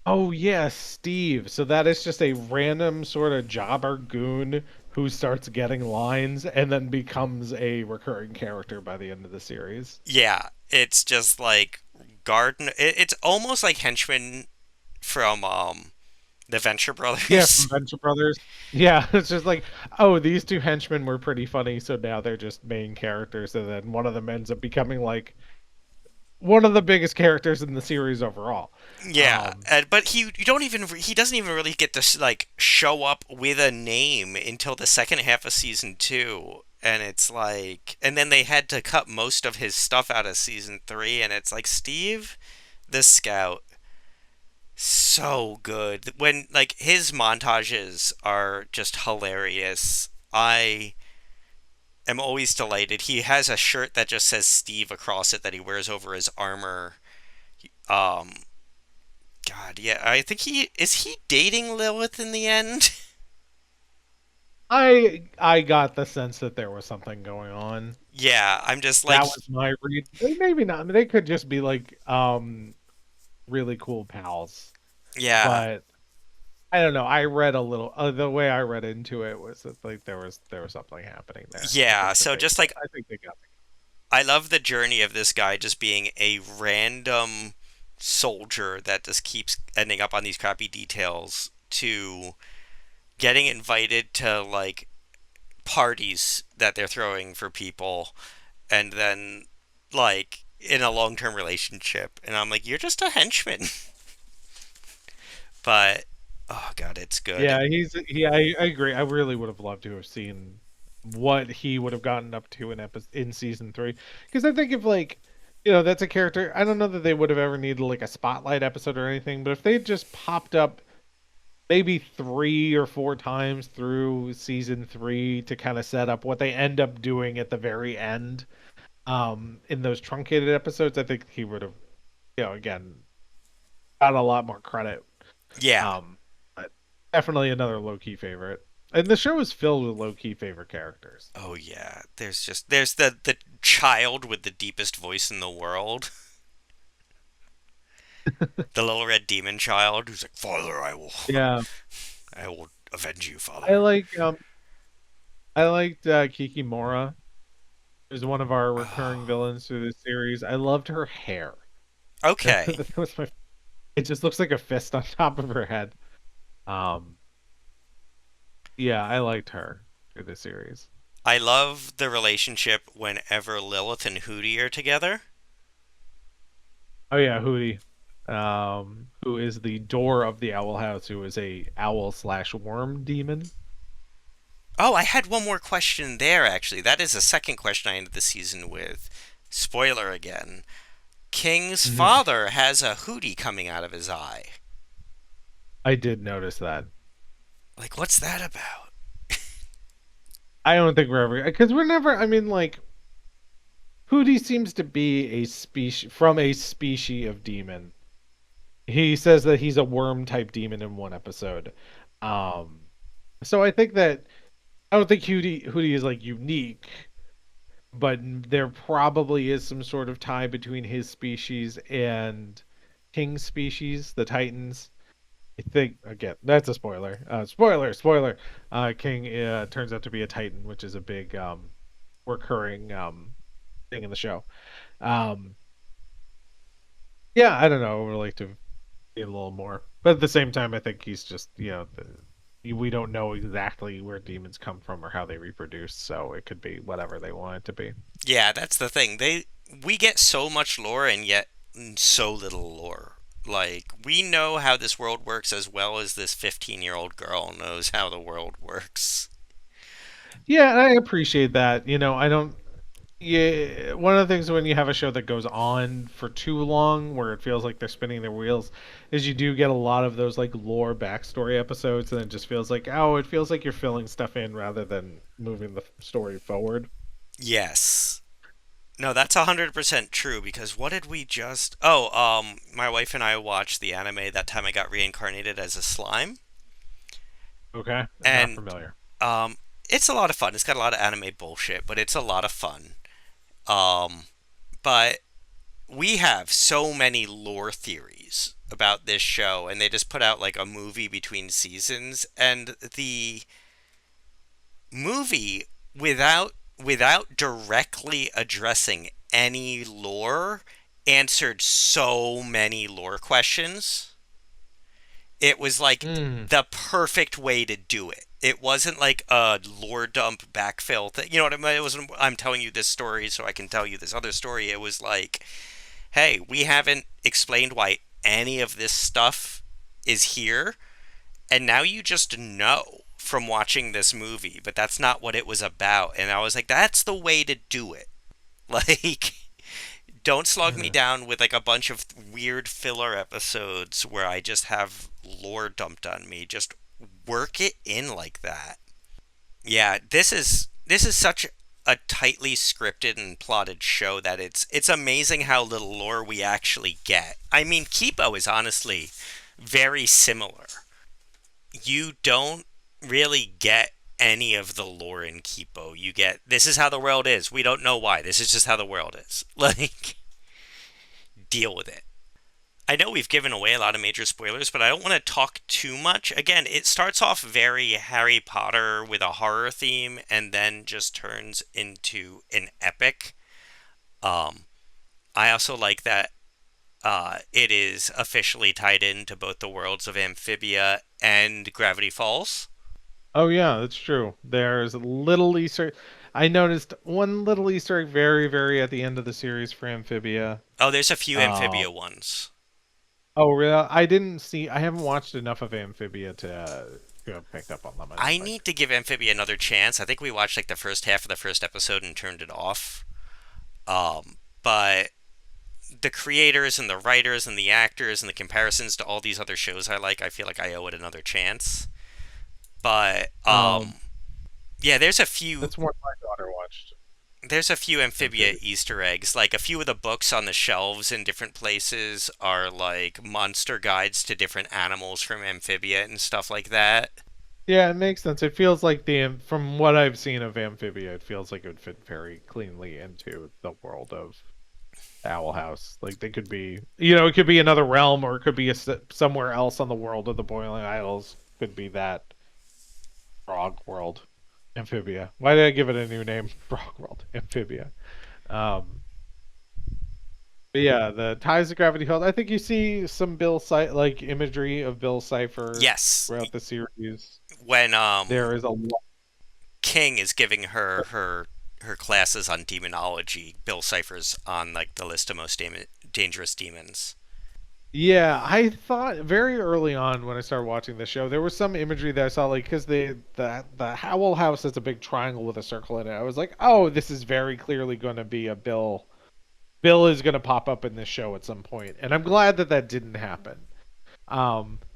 Oh yeah, Steve. So that is just a random sort of jobber goon who starts getting lines and then becomes a recurring character by the end of the series. Yeah, it's just like Garden. It's almost like henchman from the Venture Yeah, from Brothers. Venture Brothers. Yeah, it's just like, oh, these two henchmen were pretty funny, so now they're just main characters, and then one of them ends up becoming like one of the biggest characters in the series overall. Yeah, but he doesn't even really get to like show up with a name until the second half of season 2, and it's like, and then they had to cut most of his stuff out of season 3, and it's like Steve, the Scout, so good when like his montages are just hilarious. I am always delighted. He has a shirt that just says Steve across it that he wears over his armor. Um, God, yeah, I think he dating Lilith in the end. I got the sense that there was something going on. Yeah, I'm just like, That was my read. Maybe not. I mean, they could just be like really cool pals. yeah, But I don't know. I read a little. The way I read into it was that like there was something happening there. I yeah. think that So they just like, I think they got. I love the journey of this guy just being a random soldier that just keeps ending up on these crappy details, to getting invited to like parties that they're throwing for people, and then like in a long-term relationship, and I'm like, you're just a henchman. But oh god, it's good. Yeah, I agree. I really would have loved to have seen what he would have gotten up to in season 3, because I think if like, that's a character. I don't know that they would have ever needed like a spotlight episode or anything, but if they just popped up maybe 3 or 4 times through season 3 to kind of set up what they end up doing at the very end, in those truncated episodes, I think he would have, again, got a lot more credit. Yeah. But definitely another low key favorite. And the show is filled with low key favorite characters. Oh yeah. There's the child with the deepest voice in the world. The little red demon child who's like, "Father, Yeah, I will avenge you, I father." like I liked Kikimora. Is one of our recurring Oh. villains through this series. I loved her hair. Okay. That was my. It just looks like a fist on top of her head. Um, yeah, I liked her through the series. I love the relationship whenever Lilith and Hootie are together. Oh yeah, Hootie, who is the door of the owl house, who is a owl slash worm demon. Oh, I had one more question there, actually. That is the second question I ended the season with. Spoiler again. King's Hmm. father has a hootie coming out of his eye. I did notice that. Like, what's that about? I don't think we're ever, because we're never. I mean, like, Hootie seems to be a species from a species of demon. He says that he's a worm type demon in one episode. Um, so I think that I don't think Hootie is like unique, but there probably is some sort of tie between his species and King's species, the Titans. I think again, that's a spoiler. Spoiler. King turns out to be a Titan, which is a big recurring thing in the show. Um, yeah, I don't know. I would like to see a little more, but at the same time, I think he's just we don't know exactly where demons come from or how they reproduce, so it could be whatever they want it to be. Yeah, that's the thing. We get so much lore and yet so little lore. Like, we know how this world works as well as this 15-year-old girl knows how the world works. Yeah, and I appreciate that. I don't. Yeah, one of the things when you have a show that goes on for too long, where it feels like they're spinning their wheels, is you do get a lot of those like lore backstory episodes, and it just feels like, oh, it feels like you're filling stuff in rather than moving the story forward. Yes. No, that's 100% true because what did we just. Oh, my wife and I watched the anime that time I got reincarnated as a slime. Okay, not And familiar. um, it's a lot of fun. It's got a lot of anime bullshit, but it's a lot of fun. Um, but we have so many lore theories about this show, and they just put out like a movie between seasons, and the movie without directly addressing any lore answered so many lore questions. It was like Mm. the perfect way to do it. It wasn't like a lore dump backfill thing. You know what I mean? It wasn't, I'm telling you this story so I can tell you this other story. It was like, hey, we haven't explained why any of this stuff is here, and now you just know from watching this movie, but that's not what it was about. And I was like, that's the way to do it. Like, don't slog me down with like a bunch of weird filler episodes where I just have lore dumped on me. Just work it in like that. Yeah, this is such a tightly scripted and plotted show that it's amazing how little lore we actually get. I mean, Kipo is honestly very similar. You don't really get any of the lore in Kipo. You get this is how the world is. We don't know why. This is just how the world is. Like, deal with it. I know we've given away a lot of major spoilers, but I don't want to talk too much. Again, it starts off very Harry Potter with a horror theme and then just turns into an epic. Um, I also like that It is officially tied into both the worlds of Amphibia and Gravity Falls. Oh yeah, that's true. There's a little Easter. I noticed one little Easter egg very, very at the end of the series for Amphibia. Oh, there's a few Um, Amphibia ones. oh really? I didn't see. I haven't watched enough of Amphibia to have picked up on them. I don't I think. need to give Amphibia another chance. I think we watched like the first half of the first episode and turned it off. But the creators and the writers and the actors and the comparisons to all these other shows I feel like I owe it another chance. But Um, yeah, that's one my daughter watched. there's a few Amphibia Amphibia. Easter eggs. Like a few of the books on the shelves in different places are like monster guides to different animals from Amphibia and stuff like that. Yeah, it makes sense. It feels like from what I've seen of Amphibia, it feels like it would fit very cleanly into the world of Owl House. Like they could be, it could be another realm, or it could be somewhere else on the world of the Boiling Isles. Could be that Frog World, Amphibia. Why did I give it a new name? Frog World, Amphibia. Um, but yeah, the ties to Gravity Falls. I think you see some like imagery of Bill Cipher Yes, throughout the series. when There is a lot. King is giving her classes on demonology, Bill Cipher's on like the list of most dangerous demons. Yeah, I thought very early on when I started watching the show, there was some imagery that I saw, like because the Howell House is a big triangle with a circle in it. I was like, oh, this is very clearly going to be a Bill. Bill is going to pop up in this show at some point, and I'm glad that that didn't happen.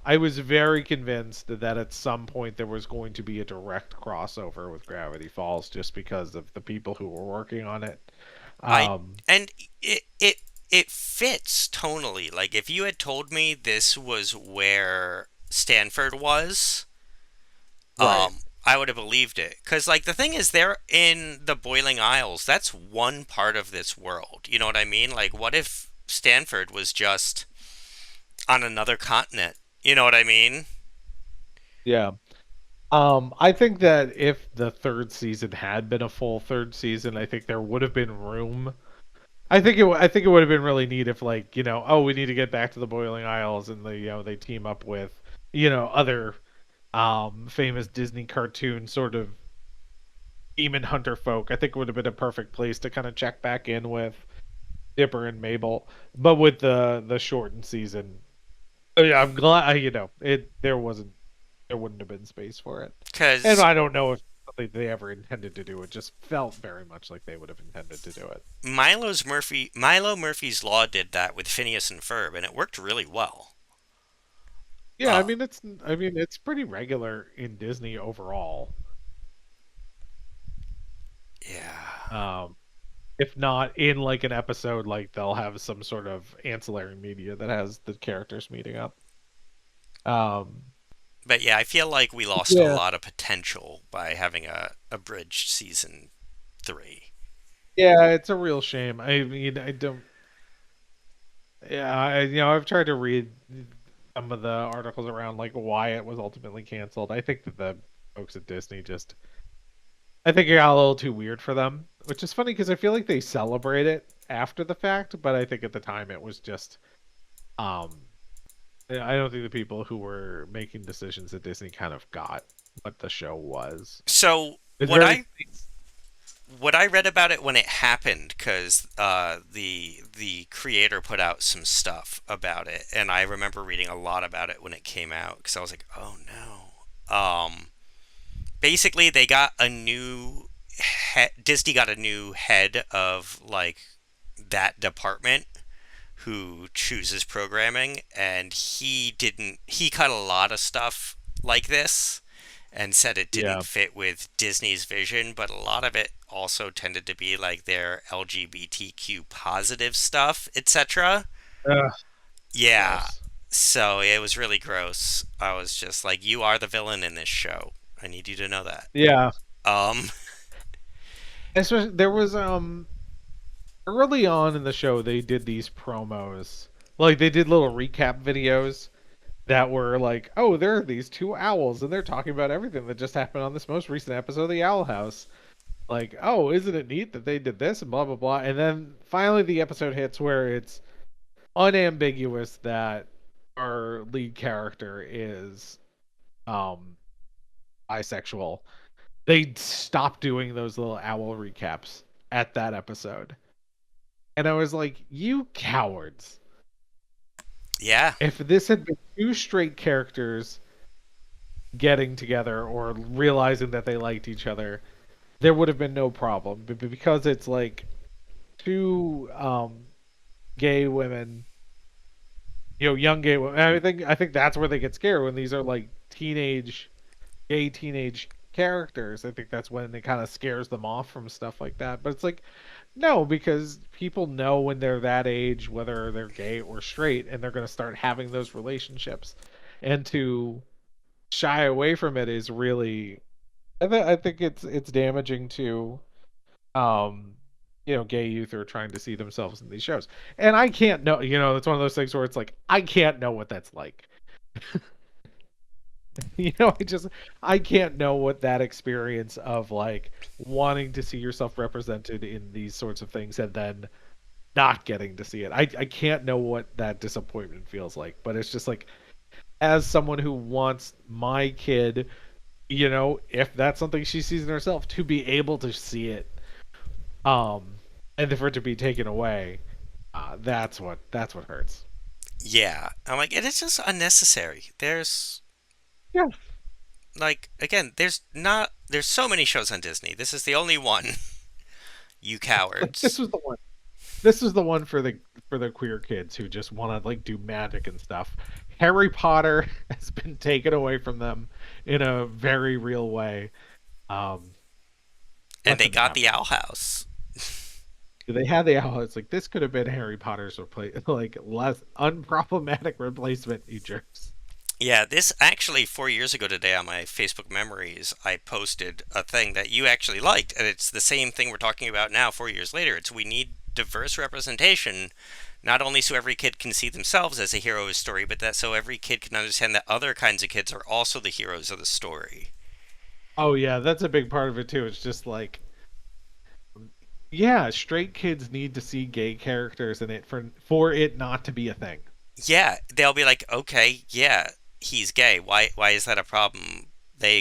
I was very convinced that at some point there was going to be a direct crossover with Gravity Falls, just because of the people who were working on it. I Um, and it fits tonally. Like if you had told me this was where Stanford was, right. I would have believed it. Cuz like the thing is they're in the Boiling Isles. That's one part of this world. You know what I mean? Like what if Stanford was just on another continent? You know what I mean? Yeah. I think that if the third season had been a full third season, I think there would have been room. I think it would have been really neat if, like, oh, we need to get back to the Boiling Isles, and they team up with, other famous Disney cartoon sort of demon hunter folk. I think it would have been a perfect place to kind of check back in with Dipper and Mabel. But with the shortened season, yeah, I'm glad, there wouldn't have been space for it. And Cuz I don't know if something they ever intended to do. It just felt very much like they would have intended to do it. Milo Murphy's Law did that with Phineas and Ferb and it worked really well. Yeah, Uh I mean it's pretty regular in Disney overall. yeah. Um, if not in like an episode, like they'll have some sort of ancillary media that has the characters meeting up. Um, But yeah, I feel like we lost a yeah, lot of potential by having a bridged season 3. yeah, it's a real shame. I mean, I don't. Yeah, I've tried to read some of the articles around like why it was ultimately canceled. I think that the folks at Disney just I think it got a little too weird for them, which is funny because I feel like they celebrate it after the fact, but I think at the time it was just um I don't think the people who were making decisions at Disney kind of got what the show was. So It's very what I read about it when it happened, because the creator put out some stuff about it, and I remember reading a lot about it when it came out because I was like, oh no. Basically, they got a new Disney got a new head of like that department who chooses programming, and he cut a lot of stuff like this and said it didn't yeah. fit with Disney's vision, but a lot of it also tended to be like their LGBTQ positive stuff, etc. Ugh, Yeah, gross. so it was really gross. I was just like, you are the villain in this show. I need you to know that. Yeah. Um, Especially there was early on in the show they did these promos. Like they did little recap videos that were like, "Oh, there are these two owls and they're talking about everything that just happened on this most recent episode of the Owl House." Like, "Oh, isn't it neat that they did this and blah blah blah." And then finally the episode hits where it's unambiguous that our lead character is um bisexual. They stopped doing those little owl recaps at that episode. And I was like, you cowards. Yeah. If this had been two straight characters getting together or realizing that they liked each other, there would have been no problem. But because it's like two gay women, young gay women, I think that's where they get scared when these are like gay teenage characters. I think that's when it kind of scares them off from stuff like that. But it's like, no, because people know when they're that age whether they're gay or straight, and they're going to start having those relationships. And to shy away from it is really, I think it's damaging to um gay youth who are trying to see themselves in these shows. And I can't know, it's one of those things where it's like I can't know what that's like. I can't know what that experience of like wanting to see yourself represented in these sorts of things and then not getting to see it. I can't know what that disappointment feels like, but it's just like, as someone who wants my kid, if that's something she sees in herself, to be able to see it, and for it to be taken away, that's what hurts. Yeah. I'm like, and it's just unnecessary. There's Yeah. like again, there's so many shows on Disney. This is the only one. You This cowards. was the one. This is the one for the queer kids who just want to like do magic and stuff. Harry Potter has been taken away from them in a very real way. Um, And Let they them got have the it. Owl House. They had the owl. It's like this could have been Harry Potter's like less unproblematic replacement. You jerks. Yeah, this actually 4 years ago today on my Facebook memories, I posted a thing that you actually liked, and it's the same thing we're talking about now 4 years later. It's we need diverse representation, not only so every kid can see themselves as a hero of a story, but that so every kid can understand that other kinds of kids are also the heroes of the story. Oh yeah, that's a big part of it too. It's just like, yeah, straight kids need to see gay characters in it for it not to be a thing. Yeah, they'll be like, okay, yeah, he's gay. Why is that a problem? They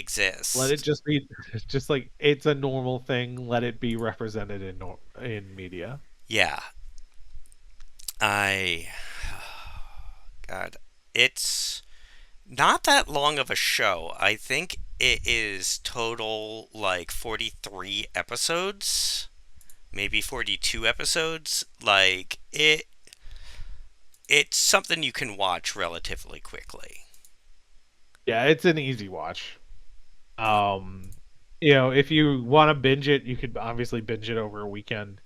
Let it exist. just be, it's just like it's a normal thing. Let it be represented in media. Yeah, I God, it's not that long of a show. I think it is total like 43 episodes, maybe 42 episodes. Like it's something you can watch relatively quickly. Yeah, it's an easy watch. Um, if you want to binge it, you could obviously binge it over a weekend.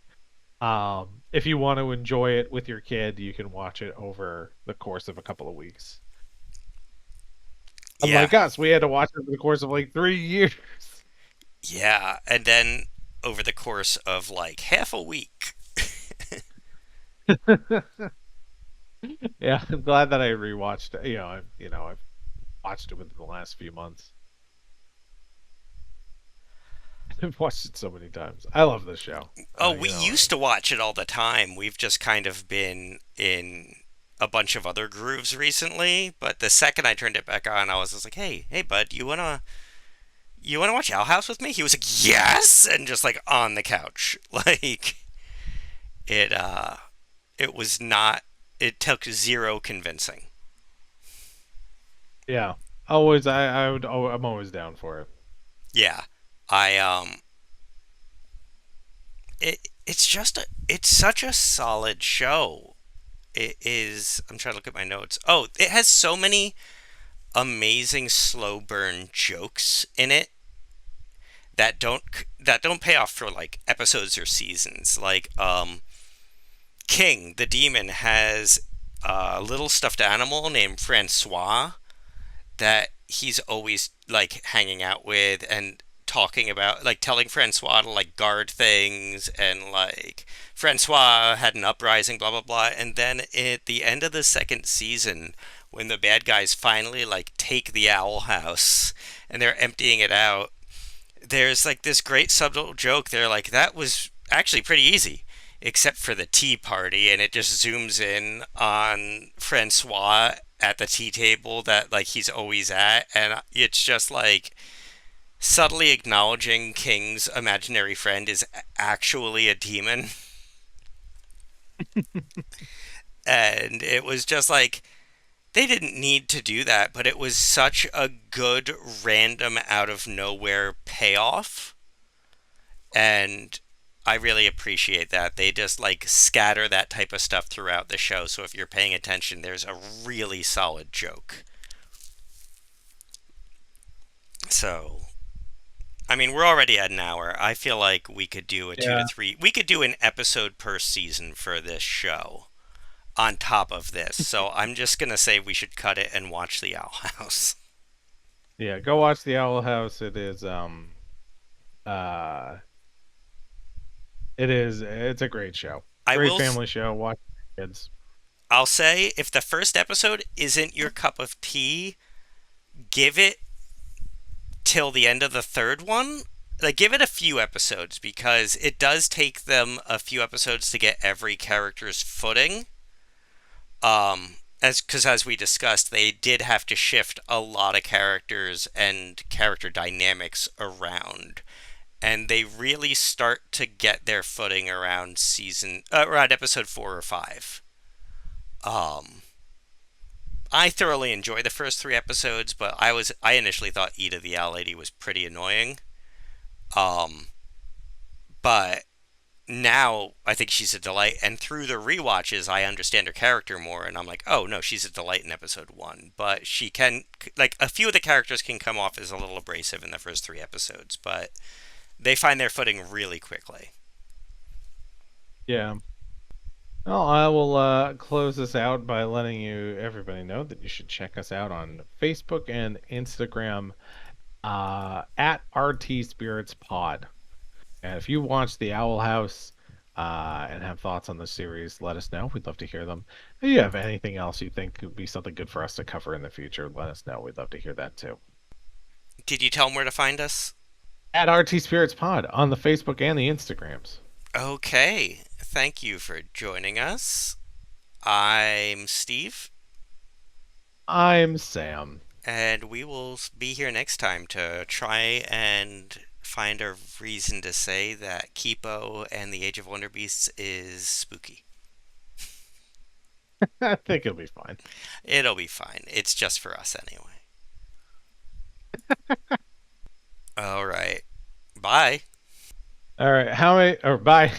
If you want to enjoy it with your kid, you can watch it over the course of a couple of weeks. Yeah. Unlike us, we had to watch it over the course of like 3 years. Yeah, and then over the course of like half a week. Yeah, I'm glad that I rewatched it. I've watched it within the last few months. I've watched it so many times. I love this show. Oh, Uh, we you know, used to watch it all the time. We've just kind of been in a bunch of other grooves recently, but the second I turned it back on, I was just like, "Hey, bud, you wanna watch Owl House with me?" He was like, "Yes," and just like on the couch. Like it it was not it took zero convincing. yeah. Always, I'm always down for it. Yeah. I it's such a solid show. It is. I'm trying to look at my notes. Oh, it has so many amazing slow burn jokes in it that don't pay off for like episodes or seasons. Like King the demon has a little stuffed animal named Francois that he's always like hanging out with and talking about, like telling Francois to like guard things, and like Francois had an uprising, blah blah blah. And then at the end of the second season, when the bad guys finally like take the owl house and they're emptying it out, there's like this great subtle joke. They're like, that was actually pretty easy. except for the tea party, and it just zooms in on Francois at the tea table that like he's always at, and it's just like subtly acknowledging King's imaginary friend is actually a demon. And it was just like they didn't need to do that, but it was such a good random out of nowhere payoff. And I really appreciate that. They just like scatter that type of stuff throughout the show. So if you're paying attention, there's a really solid joke. So, I mean, we're already at an hour. I feel like we could do a two to Yeah. three. We could do an episode per season for this show on top of this. So I'm just going to say we should cut it and watch The Owl House. Yeah, go watch The Owl House. Uh it's a great show. I Great will family show. Watch with kids. I'll say if the first episode isn't your cup of tea, give it till the end of the third one. Like give it a few episodes because it does take them a few episodes to get every character's footing. As because as we discussed, they did have to shift a lot of characters and character dynamics around, and they really start to get their footing around episode 4 or 5. Um, I thoroughly enjoyed the first 3 episodes, but I initially thought Ida the Owl Lady was pretty annoying. Um, but now I think she's a delight, and through the rewatches, I understand her character more, and I'm like, oh no, she's a delight in episode 1. But she can like a few of the characters can come off as a little abrasive in the first 3 episodes, but they find their footing really quickly. Yeah. Well, I will close this out by letting everybody know that you should check us out on Facebook and Instagram at RTSpiritsPod. And if you watch The Owl House and have thoughts on the series, let us know. We'd love to hear them. If you have anything else you think would be something good for us to cover in the future, let us know. We'd love to hear that too. Did you tell them where to find us? At RTSpiritsPod on the Facebook and the Instagrams. Okay, thank you for joining us. I'm Steve, I'm Sam. and we will be here next time to try and find a reason to say that Kipo and the Age of Wonder Beasts is spooky. I think it'll be fine. It'll be fine. It's just for us anyway. All right. Bye. All right. How many? Or bye.